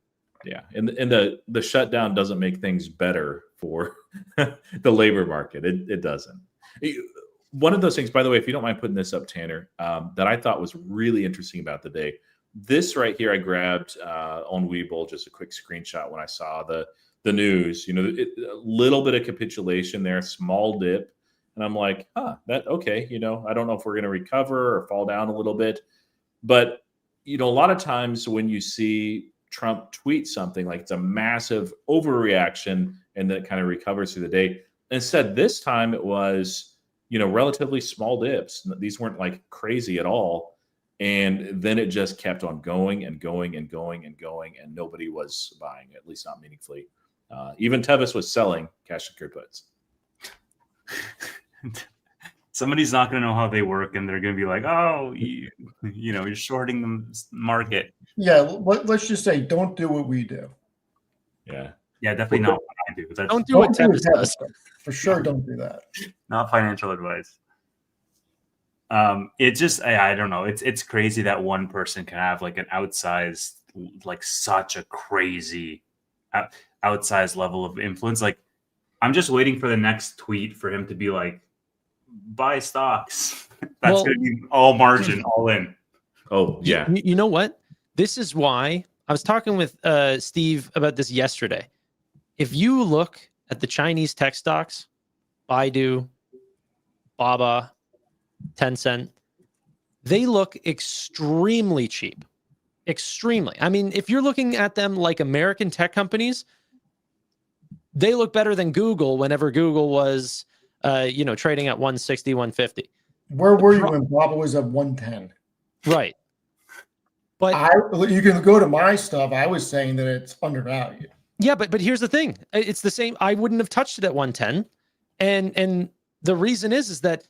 Yeah, and the shutdown doesn't make things better for the labor market. It doesn't. One of those things, by the way, if you don't mind putting this up, Tanner, that I thought was really interesting about the day. This right here, I grabbed on Webull, just a quick screenshot when I saw the news. A little bit of capitulation there, small dip, and I'm like, that okay. I don't know if we're going to recover or fall down a little bit, but a lot of times when you see Trump tweet something like it's a massive overreaction and then it kind of recovers through the day. Instead, this time it was, relatively small dips. These weren't like crazy at all. And then it just kept on going and going and going and going, and nobody was buying, at least not meaningfully. Even Tevis was selling cash secured puts. Somebody's not going to know how they work, and they're going to be like, "Oh, you're shorting the market." Yeah, let's just say don't do what we do. Yeah, definitely not what I do. That's Don't do what Tevis does. For sure, don't do that. not financial advice. It just I don't know. It's crazy that one person can have like an outsized, like such a crazy outsized level of influence. Like I'm just waiting for the next tweet for him to be like, buy stocks. That's going to be all margin, all in. Oh yeah. You know what? This is why I was talking with Steve about this yesterday. If you look at the Chinese tech stocks, Baidu, Baba, Tencent, they look extremely cheap. Extremely. I mean, if you're looking at them like American tech companies, they look better than Google whenever Google was, trading at 160, 150. Where were you when Baba was at 110? Right. But you can go to my stuff. I was saying that it's undervalued. yeah, but here's the thing. It's the same. I wouldn't have touched it at 110. And the reason is that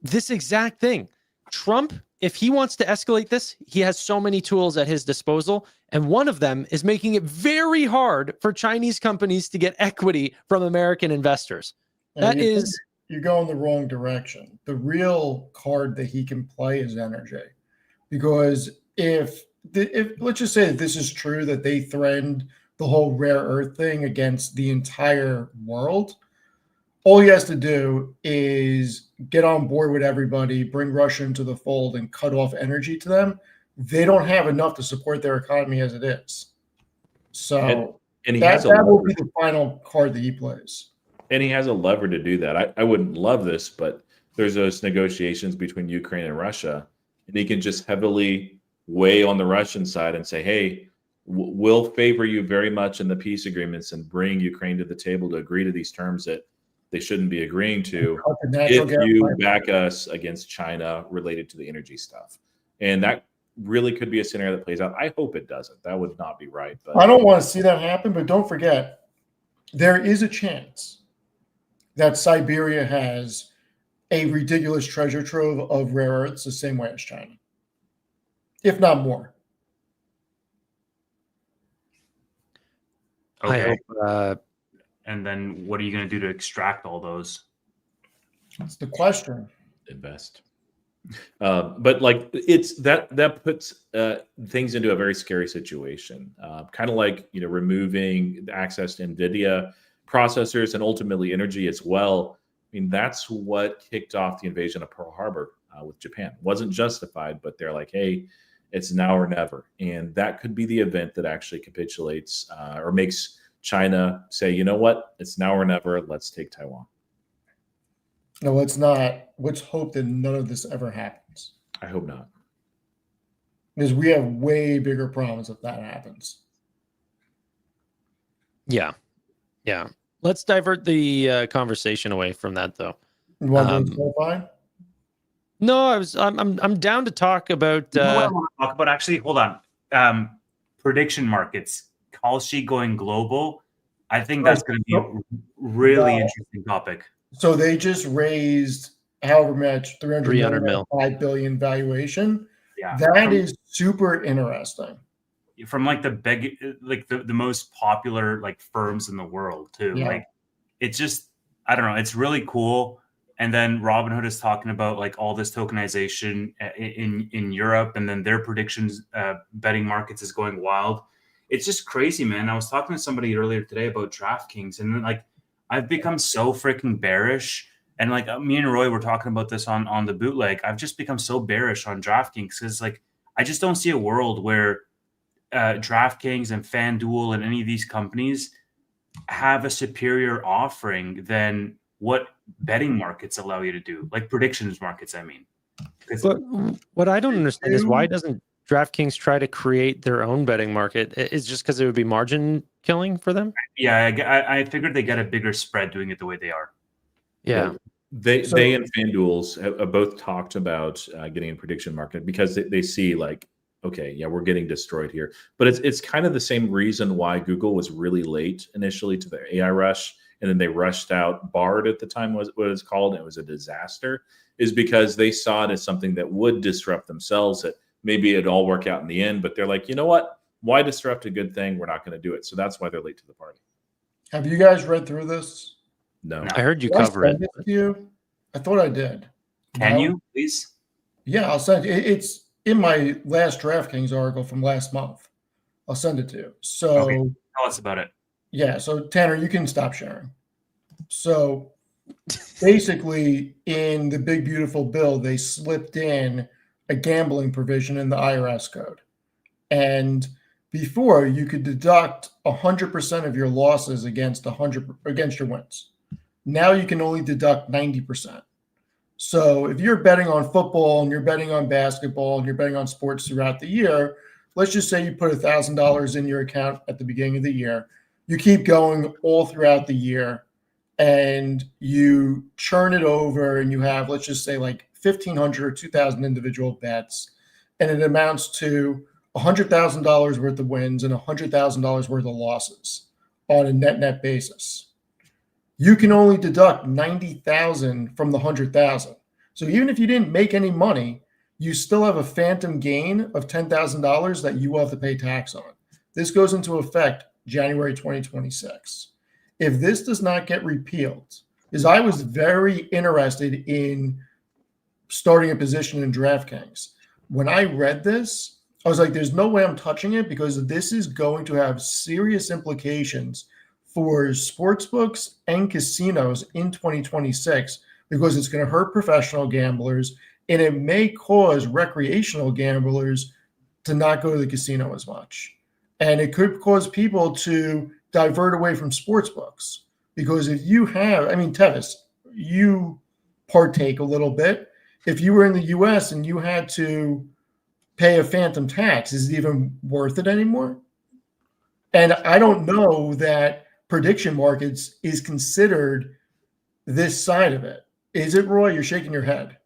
this exact thing, Trump if he wants to escalate this, he has so many tools at his disposal. And one of them is making it very hard for Chinese companies to get equity from American investors. That is, you're going the wrong direction. The real card that he can play is energy. Because if let's just say that this is true, that they threatened the whole rare earth thing against the entire world, all he has to do is get on board with everybody, bring Russia into the fold, and cut off energy to them. They don't have enough to support their economy as it is. So and he that has will be the final card that he plays. And he has a lever to do that. I wouldn't love this, but there's those negotiations between Ukraine and Russia, and he can just heavily weigh on the Russian side and say, hey, we'll favor you very much in the peace agreements and bring Ukraine to the table to agree to these terms that they shouldn't be agreeing to if you back us against China related to the energy stuff. And that really could be a scenario that plays out. I hope it doesn't. That would not be right. But I don't want to see that happen, but don't forget, there is a chance that Siberia has a ridiculous treasure trove of rare earths the same way as China, if not more. Okay. I hope, and then what are you going to do to extract all those? That's the question. Invest. But like it's that puts things into a very scary situation. Kind of like removing the access to NVIDIA processors and ultimately energy as well. I mean, that's what kicked off the invasion of Pearl Harbor with Japan. Wasn't justified, but they're like, hey, it's now or never. And that could be the event that actually capitulates or makes China say, you know what, it's now or never. Let's take Taiwan. No, it's not. Let's hope that none of this ever happens. I hope not. Because we have way bigger problems if that happens. Yeah. Let's divert the conversation away from that, though. You want to do fine? No, I'm down to talk about. You know what I want to talk about? Actually, hold on. Prediction markets. Kalshi going global. I think that's going to be a really interesting topic. So they just raised however much, 300 mil, $5 billion valuation. Yeah, that is super interesting. From like the big, like the most popular like firms in the world too. Yeah. Like it's just, I don't know, it's really cool. And then Robinhood is talking about like all this tokenization in Europe, and then their predictions, betting markets is going wild. It's just crazy, man. I was talking to somebody earlier today about DraftKings, and like I've become so freaking bearish. And like me and Roy were talking about this on the bootleg. I've just become so bearish on DraftKings because like I just don't see a world where DraftKings and FanDuel and any of these companies have a superior offering than what betting markets allow you to do, like predictions markets, I mean. But what I don't understand is why doesn't DraftKings try to create their own betting market? It's just because it would be margin killing for them? Yeah, I figured they get a bigger spread doing it the way they are. Yeah. They and FanDuel's have both talked about getting a prediction market because they see like, okay, yeah, we're getting destroyed here. But it's kind of the same reason why Google was really late initially to their AI rush, and then they rushed out Bard at the time was what it's called. And it was a disaster, is because they saw it as something that would disrupt themselves. That maybe it'd all work out in the end, but they're like, you know what? Why disrupt a good thing? We're not going to do it. So that's why they're late to the party. Have you guys read through this? No. I heard you cover it. To you? I thought I did. Can you please? Yeah, I'll send you. It's in my last DraftKings article from last month. I'll send it to you. So okay. Tell us about it. Yeah. So Tanner, you can stop sharing. So basically, in the big beautiful bill, they slipped in a gambling provision in the IRS code, and before you could deduct 100% of your losses against your wins. Now you can only deduct 90%. So if you're betting on football and you're betting on basketball and you're betting on sports throughout the year, let's just say you put $1,000 in your account at the beginning of the year. You keep going all throughout the year and you churn it over and you have, let's just say like 1,500 or 2,000 individual bets, and it amounts to $100,000 worth of wins and $100,000 worth of losses on a net basis. You can only deduct 90,000 from the 100,000. So even if you didn't make any money, you still have a phantom gain of $10,000 that you will have to pay tax on. This goes into effect January 2026. If this does not get repealed, because I was very interested in starting a position in DraftKings. When I read this, I was like, there's no way I'm touching it because this is going to have serious implications for sports books and casinos in 2026 because it's going to hurt professional gamblers and it may cause recreational gamblers to not go to the casino as much. And it could cause people to divert away from sports books because if you have, I mean, Tevis, you partake a little bit. If you were in the US and you had to pay a phantom tax, is it even worth it anymore? And I don't know that prediction markets is considered this side of it. Is it, Roy? You're shaking your head.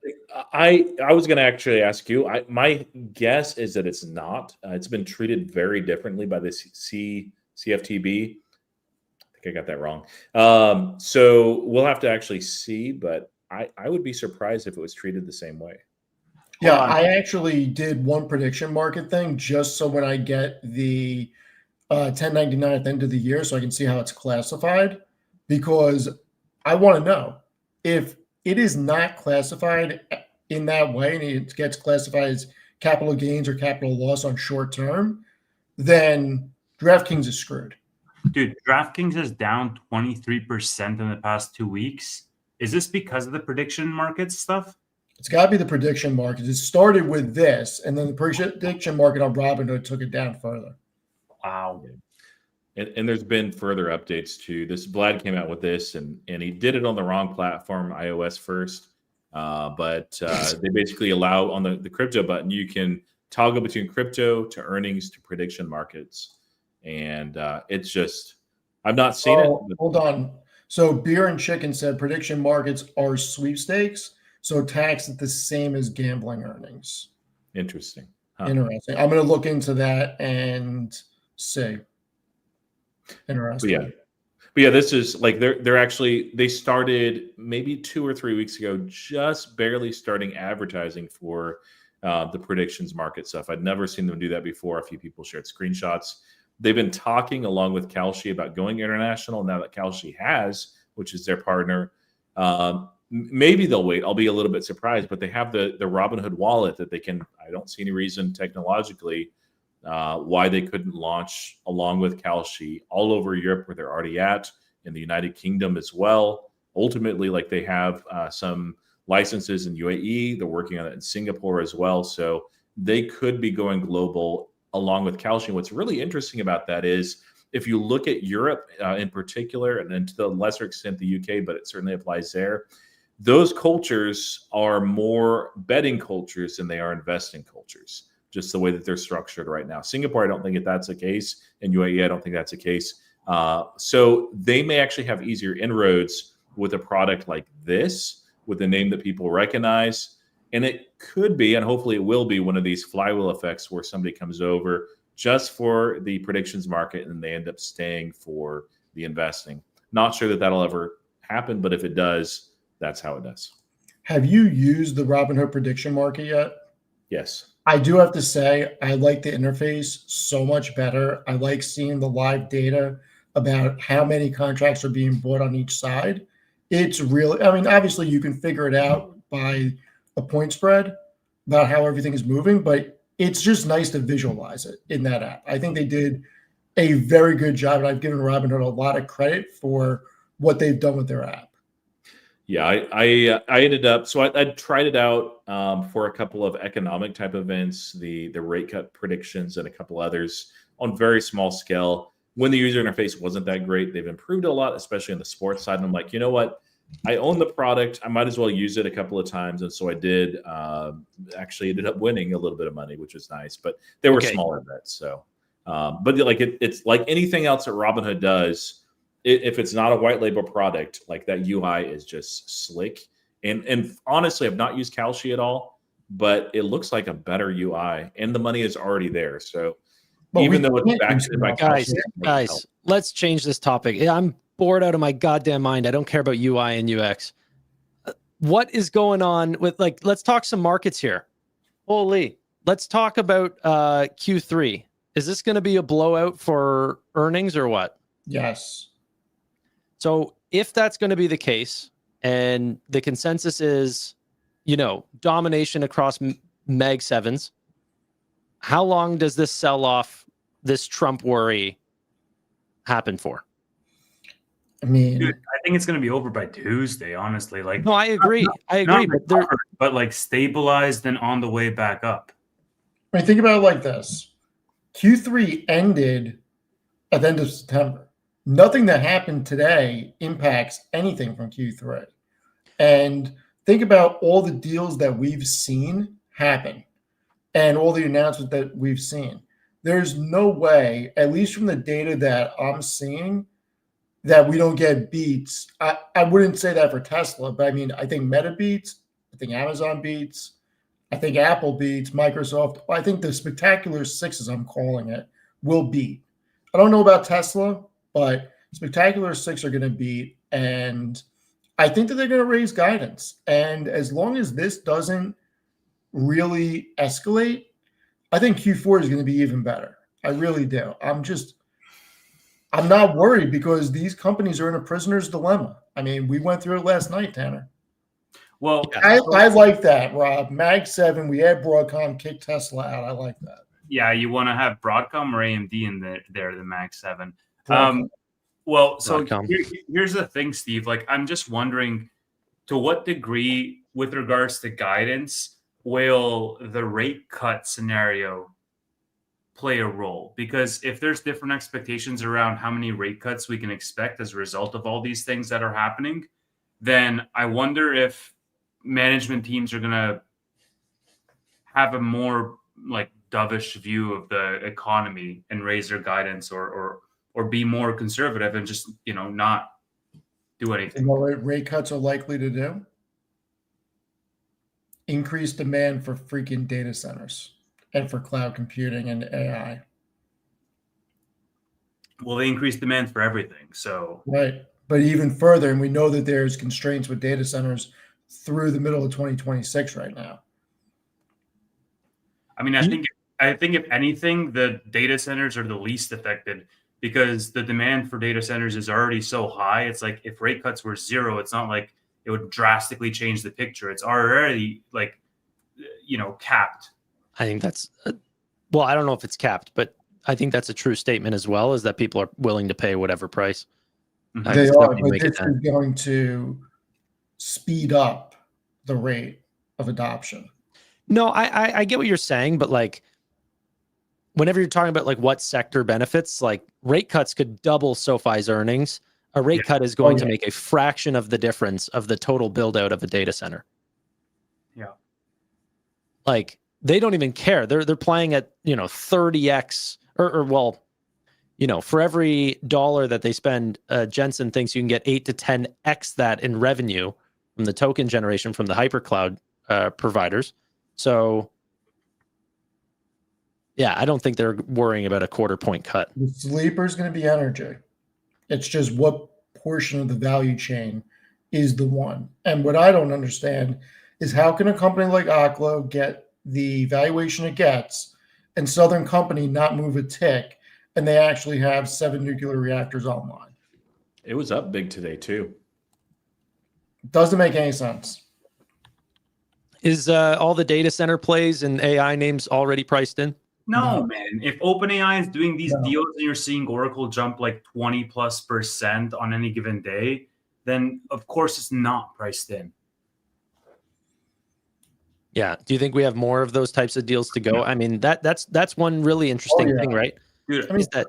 I was going to actually ask you. My guess is that it's not. It's been treated very differently by the CFTB. I think I got that wrong. So we'll have to actually see, but I would be surprised if it was treated the same way. Yeah, I actually did one prediction market thing just so when I get the 1099 at the end of the year so I can see how it's classified, because I want to know if it is not classified in that way and it gets classified as capital gains or capital loss on short term, then DraftKings is screwed. Dude, DraftKings is down 23% in the past 2 weeks. Is this because of the prediction market stuff? It's got to be the prediction market. It started with this, and then the prediction market on Robinhood took it down further. Wow. And there's been further updates too. This Vlad came out with this, and he did it on the wrong platform, iOS first. But they basically allow on the crypto button, you can toggle between crypto to earnings to prediction markets. And it's just, I've not seen it. But Hold on. So Beer and Chicken said prediction markets are sweepstakes, so taxed at the same as gambling earnings. Interesting. Huh. Interesting. I'm going to look into that and see. Interesting. But yeah, this is like they're actually, they started maybe 2 or 3 weeks ago, just barely starting advertising for the predictions market stuff. I'd never seen them do that before. A few people shared screenshots. They've been talking along with Kalshi about going international. Now that Kalshi has, which is their partner, maybe they'll wait. I'll be a little bit surprised, but they have the Robinhood wallet that they can. I don't see any reason technologically why they couldn't launch along with Kalshi all over Europe where they're already at, in the United Kingdom as well. Ultimately, like they have some licenses in UAE. They're working on it in Singapore as well. So they could be going global along with Kalshi. What's really interesting about that is if you look at Europe in particular, and then to the lesser extent the UK, but it certainly applies there, those cultures are more betting cultures than they are investing cultures, just the way that they're structured right now. Singapore, I don't think that's the case. In UAE, I don't think that's the case. So they may actually have easier inroads with a product like this, with a name that people recognize. And it could be, and hopefully it will be, one of these flywheel effects where somebody comes over just for the predictions market and they end up staying for the investing. Not sure that that'll ever happen, but if it does, that's how it does. Have you used the Robinhood prediction market yet? Yes. I do have to say, I like the interface so much better. I like seeing the live data about how many contracts are being bought on each side. It's really, I mean, obviously you can figure it out by a point spread about how everything is moving, but it's just nice to visualize it in that app. I think they did a very good job, and I've given Robinhood a lot of credit for what they've done with their app. Yeah, I ended up, so I tried it out for a couple of economic type events, the rate cut predictions and a couple others on very small scale. When the user interface wasn't that great, they've improved a lot, especially on the sports side. And I'm like, you know what? I own the product. I might as well use it a couple of times. And so I did. Actually ended up winning a little bit of money, which was nice. But they were smaller bets. So, but like it's like anything else that Robinhood does. If it's not a white label product, like that UI is just slick. And honestly, I've not used Kalshi at all, but it looks like a better UI, and the money is already there. So even though it's backed by guys, let's change this topic. I'm bored out of my goddamn mind. I don't care about UI and UX. What is going on with, like, let's talk some markets here. Holy. Let's talk about Q3. Is this going to be a blowout for earnings or what? Yes. So if that's going to be the case, and the consensus is, domination across Mag 7s, how long does this sell off, this Trump worry happen for? I mean, Dude, I think it's going to be over by Tuesday, honestly. Like, No, I agree. not But there, recovered, but like stabilized and on the way back up. I mean, think about it like this. Q3 ended at the end of September. Nothing that happened today impacts anything from Q3. And think about all the deals that we've seen happen and all the announcements that we've seen. There's no way, at least from the data that I'm seeing, that we don't get beats. I wouldn't say that for Tesla, but I mean, I think Meta beats, I think Amazon beats, I think Apple beats, Microsoft. I think the spectacular sixes, I'm calling it, will beat. I don't know about Tesla, but spectacular six are going to beat. And I think that they're going to raise guidance. And as long as this doesn't really escalate, I think Q4 is going to be even better. I really do. I'm not worried because these companies are in a prisoner's dilemma. I mean, we went through it last night, Tanner. Well, I like that, Rob. Mag 7, we had Broadcom kick Tesla out. I like that. yeah, you want to have Broadcom or AMD in there, the Mag 7. Broadcom. Well, so Broadcom. here's the thing, Steve. Like, I'm just wondering, to what degree, with regards to guidance, will the rate cut scenario play a role? Because if there's different expectations around how many rate cuts we can expect as a result of all these things that are happening, then I wonder if management teams are going to have a more like dovish view of the economy and raise their guidance or be more conservative and just, not do You anything. know what rate cuts are likely to do? Increase demand for freaking data centers and for cloud computing and AI. Well, they increase demand for everything. So, Right. But even further, and we know that there's constraints with data centers through the middle of 2026 right now. I mean, I think if anything, the data centers are the least affected because the demand for data centers is already so high. It's like if rate cuts were zero, it's not like it would drastically change the picture. It's already like, capped. I think that's, well, I don't know if it's capped, but I think that's a true statement as well, is that people are willing to pay whatever price. Mhm. They It's are, definitely but making this that. is going to speed up the rate of adoption. No, I get what you're saying, but like, whenever you're talking about like what sector benefits, like rate cuts could double SoFi's earnings. A rate cut is going to make a fraction of the difference of the total build out of a data center. Yeah. Like they don't even care. They're playing at 30x for every dollar that they spend, Jensen thinks you can get 8 to 10x that in revenue from the token generation from the hypercloud providers. So yeah, I don't think they're worrying about a quarter point cut. The sleeper is going to be energy. It's just what portion of the value chain is the one. And what I don't understand is how can a company like Oklo get the valuation it gets and Southern Company not move a tick and they actually have 7 nuclear reactors online? It was up big today too. Doesn't make any sense. Is all the data center plays and AI names already priced in? No, man. If OpenAI is doing these deals and you're seeing Oracle jump like 20+% on any given day, then of course it's not priced in. Yeah. Do you think we have more of those types of deals to go? I mean, that's one really interesting thing, right? Dude, Is that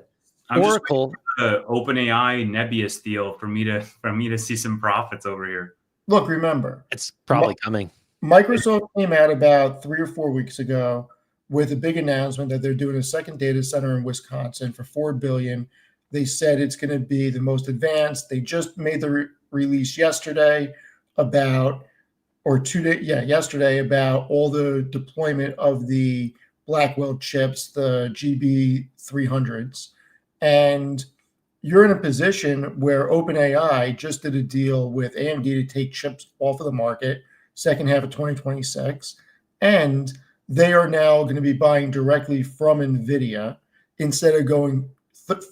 I'm Oracle, just waiting for the OpenAI Nebius deal for me to see some profits over here. Look, remember, it's probably coming. Microsoft came out about 3 or 4 weeks ago with a big announcement that they're doing a second data center in Wisconsin for $4 billion. They said it's going to be the most advanced. They just made the release yesterday about all the deployment of the Blackwell chips, the GB300s. And you're in a position where OpenAI just did a deal with AMD to take chips off of the market second half of 2026. And they are now going to be buying directly from NVIDIA instead of going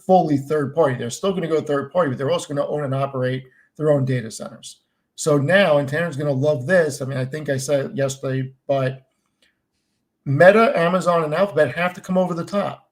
fully third party. They're still going to go third party, but they're also going to own and operate their own data centers. So now, and Tanner's going to love this. I mean, I think I said it yesterday, but Meta, Amazon, and Alphabet have to come over the top,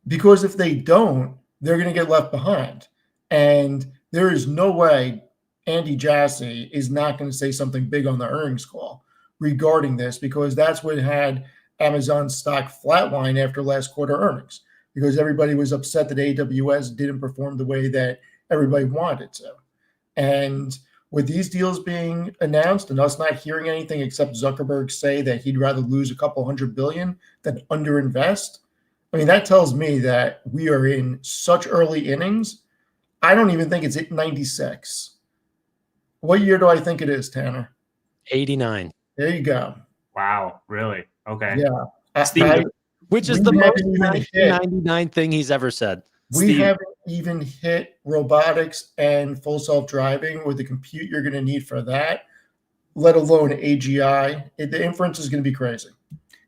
because if they don't, they're going to get left behind. And there is no way Andy Jassy is not going to say something big on the earnings call regarding this, because that's what had Amazon's stock flatline after last quarter earnings, because everybody was upset that AWS didn't perform the way that everybody wanted it to. And with these deals being announced and us not hearing anything except Zuckerberg say that he'd rather lose a couple $100 billion than underinvest, I mean, that tells me that we are in such early innings. I don't even think it's at 96. What year do I think it is, Tanner? 89. There you go. Wow, really? Okay. Yeah. Steve, Which is we the most haven't even hit- 1999 thing he's ever said. We Steve. haven't even hit robotics and full self-driving with the compute you're going to need for that, let alone AGI. The inference is going to be crazy.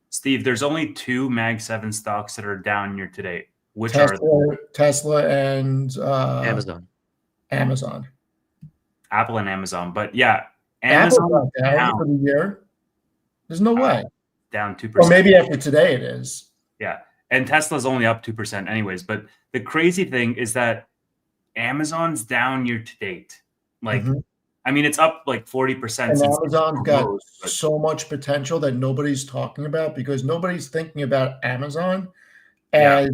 Steve, there's only 2 Mag 7 stocks that are down year to date. Which are they? Tesla and Amazon. Apple and Amazon. But yeah, Apple's Amazon not down for the year. There's no way. down 2%. Or maybe after today it is. Yeah. And Tesla's only up 2% anyways. But the crazy thing is that Amazon's down year to date. Like, I mean, it's up like 40%. And since Amazon's got but so much potential that nobody's talking about, because nobody's thinking about Amazon as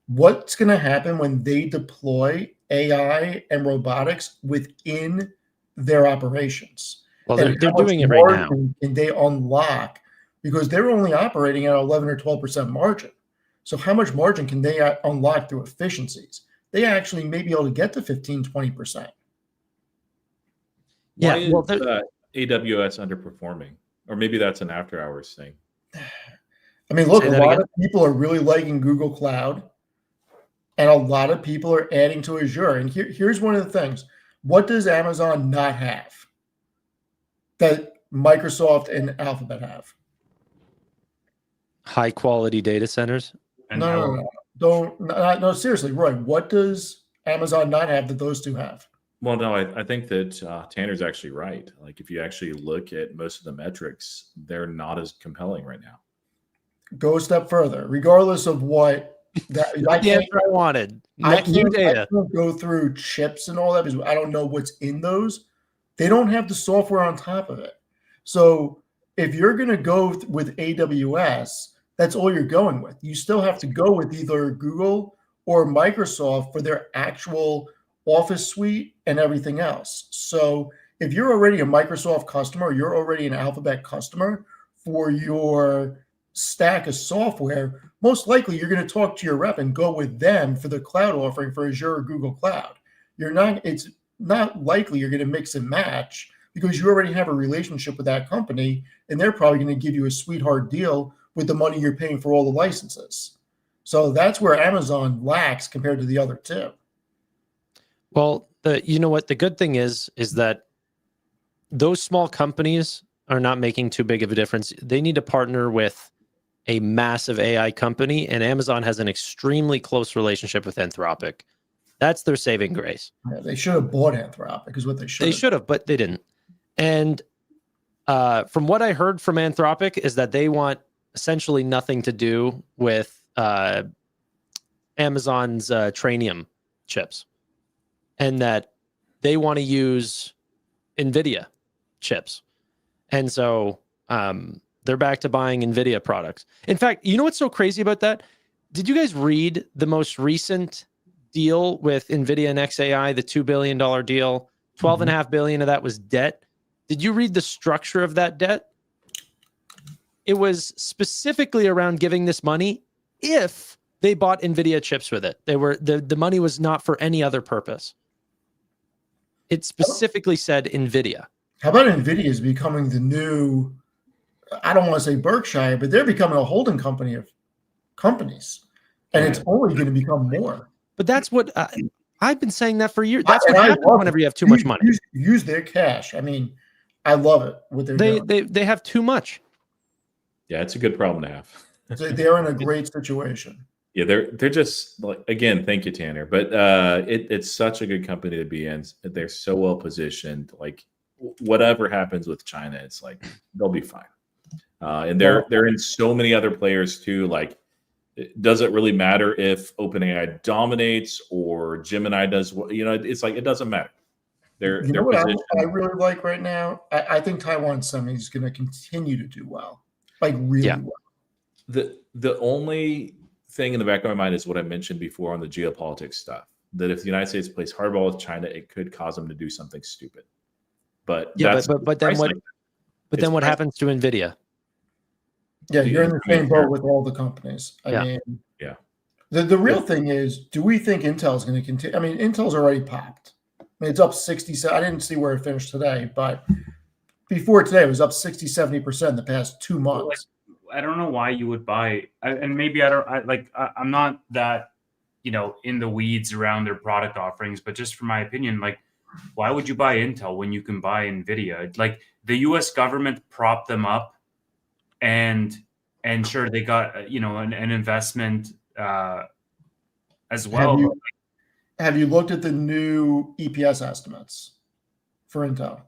what's going to happen when they deploy AI and robotics within their operations. Well, And they're how much doing it right now. margin can they unlock? Because they're only operating at 11 or 12% margin. So how much margin can they unlock through efficiencies? They actually may be able to get to 15, 20%. Yeah, Why is well, AWS underperforming? Or maybe that's an after hours thing. I mean, look, Say a that lot again? of people are really liking Google Cloud, and a lot of people are adding to Azure. And here's one of the things. What does Amazon not have that Microsoft and Alphabet have? High quality data centers. and No, seriously, Roy, what does Amazon not have that those two have? Well, no, I think that Tanner's actually right. Like, if you actually look at most of the metrics, they're not as compelling right now. Go a step further. Regardless of what that The answer I wanted. I Net new data. can't go through chips and all that because I don't know what's in those. They don't have the software on top of it. So if you're going to go with AWS, that's all you're going with. You still have to go with either Google or Microsoft for their actual Office suite and everything else. So if you're already a Microsoft customer, you're already an Alphabet customer for your stack of software, most likely you're going to talk to your rep and go with them for the cloud offering for Azure or Google Cloud. It's not likely you're going to mix and match, because you already have a relationship with that company, and they're probably going to give you a sweetheart deal with the money you're paying for all the licenses. So that's where Amazon lacks compared to the other two. Well, you know what? The good thing is that those small companies are not making too big of a difference. They need to partner with a massive AI company, and Amazon has an extremely close relationship with Anthropic. That's their saving grace. Yeah, they should have bought Anthropic, is what they should. They should have, but they didn't. And from what I heard from Anthropic is that they want essentially nothing to do with Amazon's Trainium chips, and that they want to use NVIDIA chips. And so they're back to buying NVIDIA products. In fact, you know what's so crazy about that? Did you guys read the most recent deal with NVIDIA and XAI, the $2 billion deal? $12.5 billion of that was debt. Did you read the structure of that debt? It was specifically around giving this money if they bought NVIDIA chips with it. The money was not for any other purpose. It specifically said NVIDIA. How about NVIDIA is becoming the new, I don't want to say Berkshire, but they're becoming a holding company of companies. And it's only going to become more. But that's what I've been saying that for years. That's what happens whenever you have too much money. Use their cash. I mean, I love it. What They have too much. Yeah, it's a good problem to have. They're in a great situation. Yeah, they're just like, again, thank you, Tanner. But it's such a good company to be in. They're so well positioned. Like whatever happens with China, it's like they'll be fine. And they're in so many other players too. Like, does it really matter if OpenAI dominates or Gemini does? It's like it doesn't matter. They're What positioned. I really like right now? I think Taiwan Semi is going to continue to do well, like really well. The only thing in the back of my mind is what I mentioned before on the geopolitics stuff. That if the United States plays hardball with China, it could cause them to do something stupid. But yeah, but then what? But then what happens to Nvidia? Yeah, you're in the same boat with all the companies. I mean, yeah. The real thing is, do we think Intel is going to continue? I mean, Intel's already popped. I mean, it's up 60. I didn't see where it finished today, but before today, it was up 60, 70% in the past 2 months. I don't know why you would buy, and maybe I'm not that, in the weeds around their product offerings, but just from my opinion, like, why would you buy Intel when you can buy NVIDIA? Like, the U.S. government propped them up, and sure, they got, an investment as well. Have you looked at the new EPS estimates for Intel?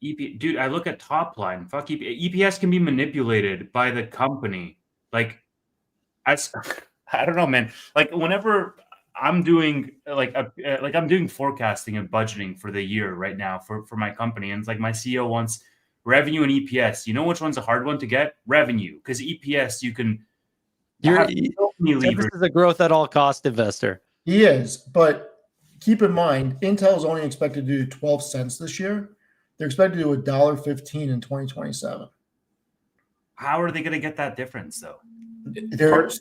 Dude, I look at top line. Fuck EPS can be manipulated by the company. Like, I don't know, man. Like, whenever I'm doing I'm doing forecasting and budgeting for the year right now for my company, and it's like my CEO wants revenue and EPS. You know which one's a hard one to get? Revenue, because EPS you can. This is a growth at all cost investor. He is, but keep in mind, Intel is only expected to do 12 cents this year. They're expected to do $1.15 in 2027. How are they going to get that difference, though? There's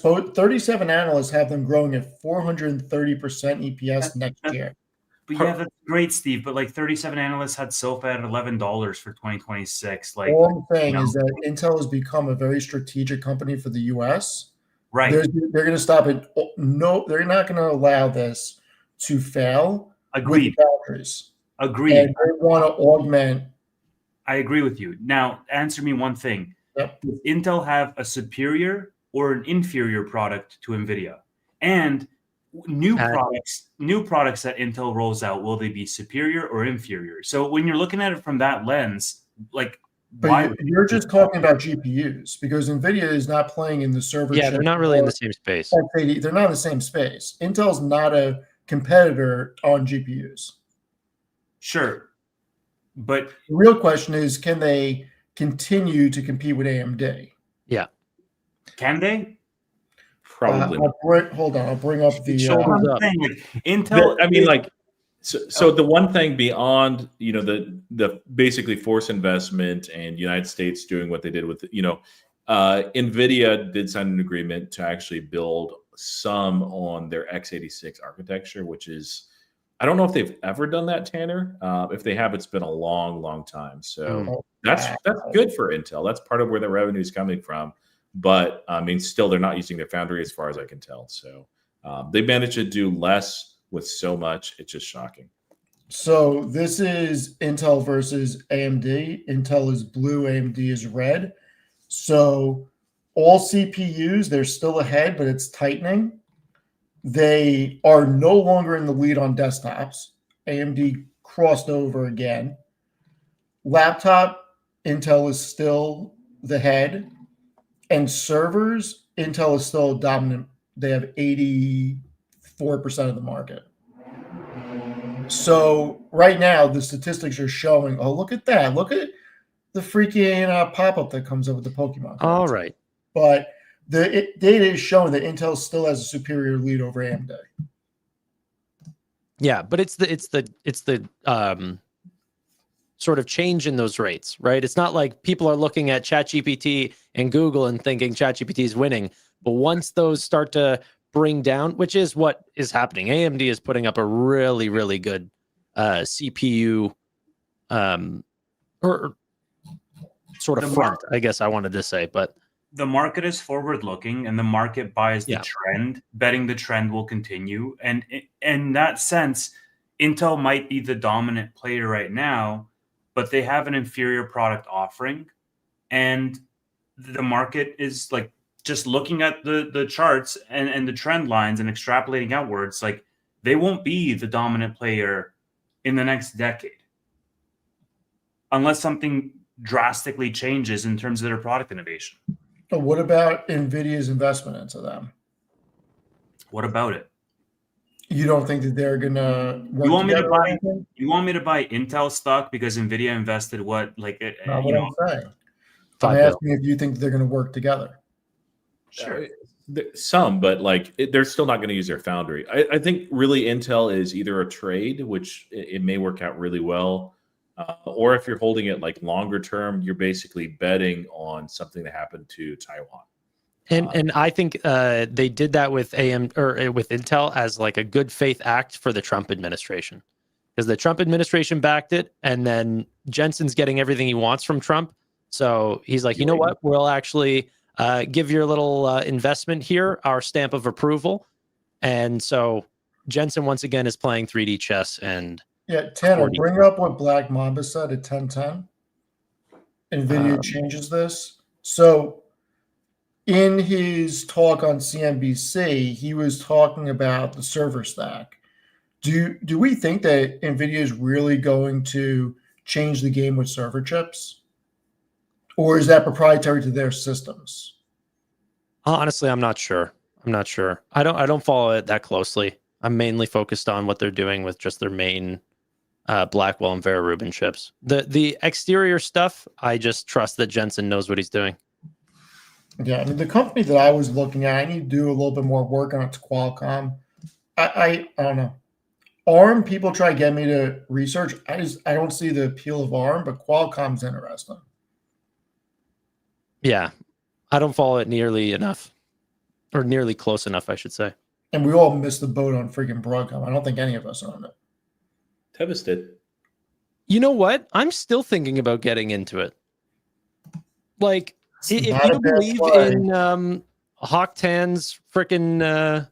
37 analysts have them growing at 430% EPS next year. But yeah, that's great, Steve. But like 37 analysts had SOFA at $11 for 2026. Like, all I'm saying is that Intel has become a very strategic company for the U.S. Right? They're going to stop it. No, they're not going to allow this to fail. Agreed. With batteries. Agreed. And they want to augment. I agree with you. Now, answer me one thing. Yep. Does Intel have a superior or an inferior product to NVIDIA? And new products that Intel rolls out, will they be superior or inferior? So when you're looking at it from that lens, like, but you're just talking about GPUs, because NVIDIA is not playing in the server. Yeah, they're not really in the same space. They're not in the same space. Intel's not a competitor on GPUs. Sure. But the real question is, can they continue to compete with AMD? Yeah. Can they? Probably. Hold on. I'll bring up the Intel. I mean, like, so the one thing beyond, the basically force investment and United States doing what they did with, NVIDIA did sign an agreement to actually build some on their x86 architecture, which is, I don't know if they've ever done that, Tanner. If they have, it's been a long, long time. So that's good for Intel. That's part of where the revenue is coming from. But I mean, still, they're not using their foundry as far as I can tell. So they managed to do less with so much. It's just shocking. So this is Intel versus AMD. Intel is blue, AMD is red. So all CPUs, they're still ahead, but it's tightening. They are no longer in the lead on desktops. AMD crossed over again. Laptop, Intel is still the head. And servers, Intel is still dominant. They have 84% of the market. So right now, the statistics are showing, oh, look at that. Look at the freaking pop-up that comes up with the Pokemon cards. All right. But the data is showing that Intel still has a superior lead over AMD. Yeah, but it's the sort of change in those rates, right? It's not like people are looking at ChatGPT and Google and thinking ChatGPT is winning. But once those start to bring down, which is what is happening, AMD is putting up a really, really good CPU or sort of front, I guess I wanted to say. But the market is forward-looking, and the market buys the trend, betting the trend will continue. And in that sense, Intel might be the dominant player right now, but they have an inferior product offering. and the market is like just looking at the charts and the trend lines and extrapolating outwards, like they won't be the dominant player in the next decade unless something drastically changes in terms of their product innovation. But what about NVIDIA's investment into them? What about it? You don't think that they're gonna work You want me to together or buy? anything? You want me to buy Intel stock because Nvidia invested what, like, Not you what know? I'm saying. I'm $5 billion. asking if you think they're going to work together. Sure. Some, but like they're still not going to use their foundry. I think really Intel is either a trade, which it may work out really well, or if you're holding it like longer term, you're basically betting on something that happened to Taiwan. And I think they did that with with Intel as like a good faith act for the Trump administration, because the Trump administration backed it, and then Jensen's getting everything he wants from Trump. So he's like, you know what? We'll actually give your little investment here our stamp of approval. And so Jensen once again is playing 3D chess. And Yeah, Tanner, 40. bring up what Black Mamba said at 10:10. NVIDIA changes this. So in his talk on CNBC, he was talking about the server stack. Do we think that NVIDIA is really going to change the game with server chips? Or is that proprietary to their systems? honestly, I'm not sure. I don't follow it that closely. I'm mainly focused on what they're doing with just their main Blackwell and Vera Rubin chips. The exterior stuff, I just trust that Jensen knows what he's doing. Yeah, I mean, the company that I was looking at, I need to do a little bit more work on it. It's Qualcomm. I don't know. ARM, people try to get me to research. I don't see the appeal of ARM, but Qualcomm's interesting. Yeah, I don't follow it nearly enough, or nearly close enough, I should say. And we all missed the boat on freaking Broadcom. I don't think any of us own it. Tevis did. You know what? I'm still thinking about getting into it. Like, if not you a bad believe play. in Hawk Tan's freaking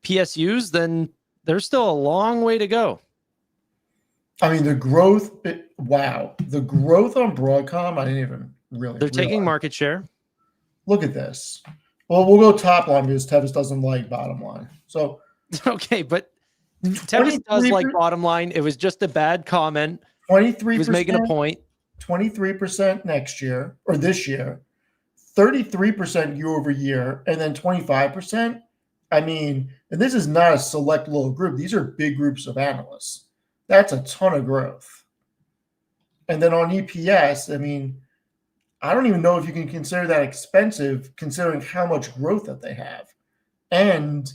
PSUs, then there's still a long way to go. I mean, the growth, wow. The growth on Broadcom, I didn't even really They're taking realize. market share. Look at this. Well, we'll go top line because Tevis doesn't like bottom line. So Okay, but Tevis does like bottom line. It was just a bad comment. 23%. He was making a point. 23% next year or this year, 33% year over year, and then 25%. I mean, and this is not a select little group. These are big groups of analysts. That's a ton of growth. And then on EPS, I mean, I don't even know if you can consider that expensive considering how much growth that they have. And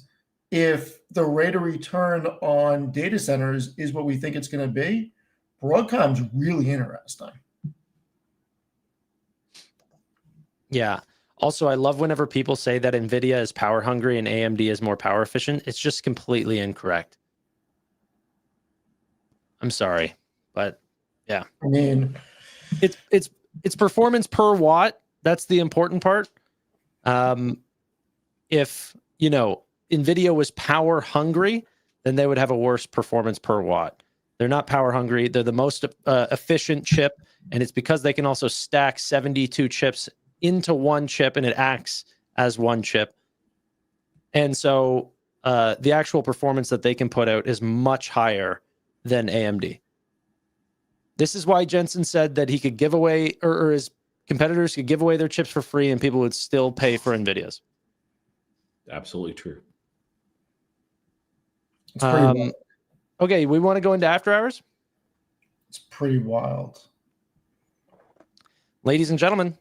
if the rate of return on data centers is what we think it's going to be, Broadcom's really interesting. Yeah. Also, I love whenever people say that NVIDIA is power hungry and AMD is more power efficient. It's just completely incorrect. I'm sorry, but yeah. I mean, it's performance per watt. That's the important part. If, you know, NVIDIA was power hungry, then they would have a worse performance per watt. They're not power hungry. They're the most efficient chip, and it's because they can also stack 72 chips into one chip, and it acts as one chip. And so the actual performance that they can put out is much higher than AMD. This is why Jensen said that he could give away, or his competitors could give away their chips for free, and people would still pay for NVIDIA's. Absolutely true. it's pretty wild. Okay, we want to go into after hours? It's pretty wild. Ladies and gentlemen,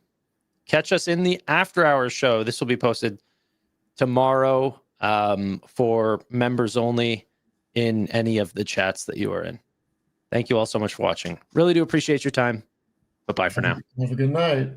catch us in the after hours show. This will be posted tomorrow for members only in any of the chats that you are in. Thank you all so much for watching. Really do appreciate your time. Bye-bye for now. Have a good night.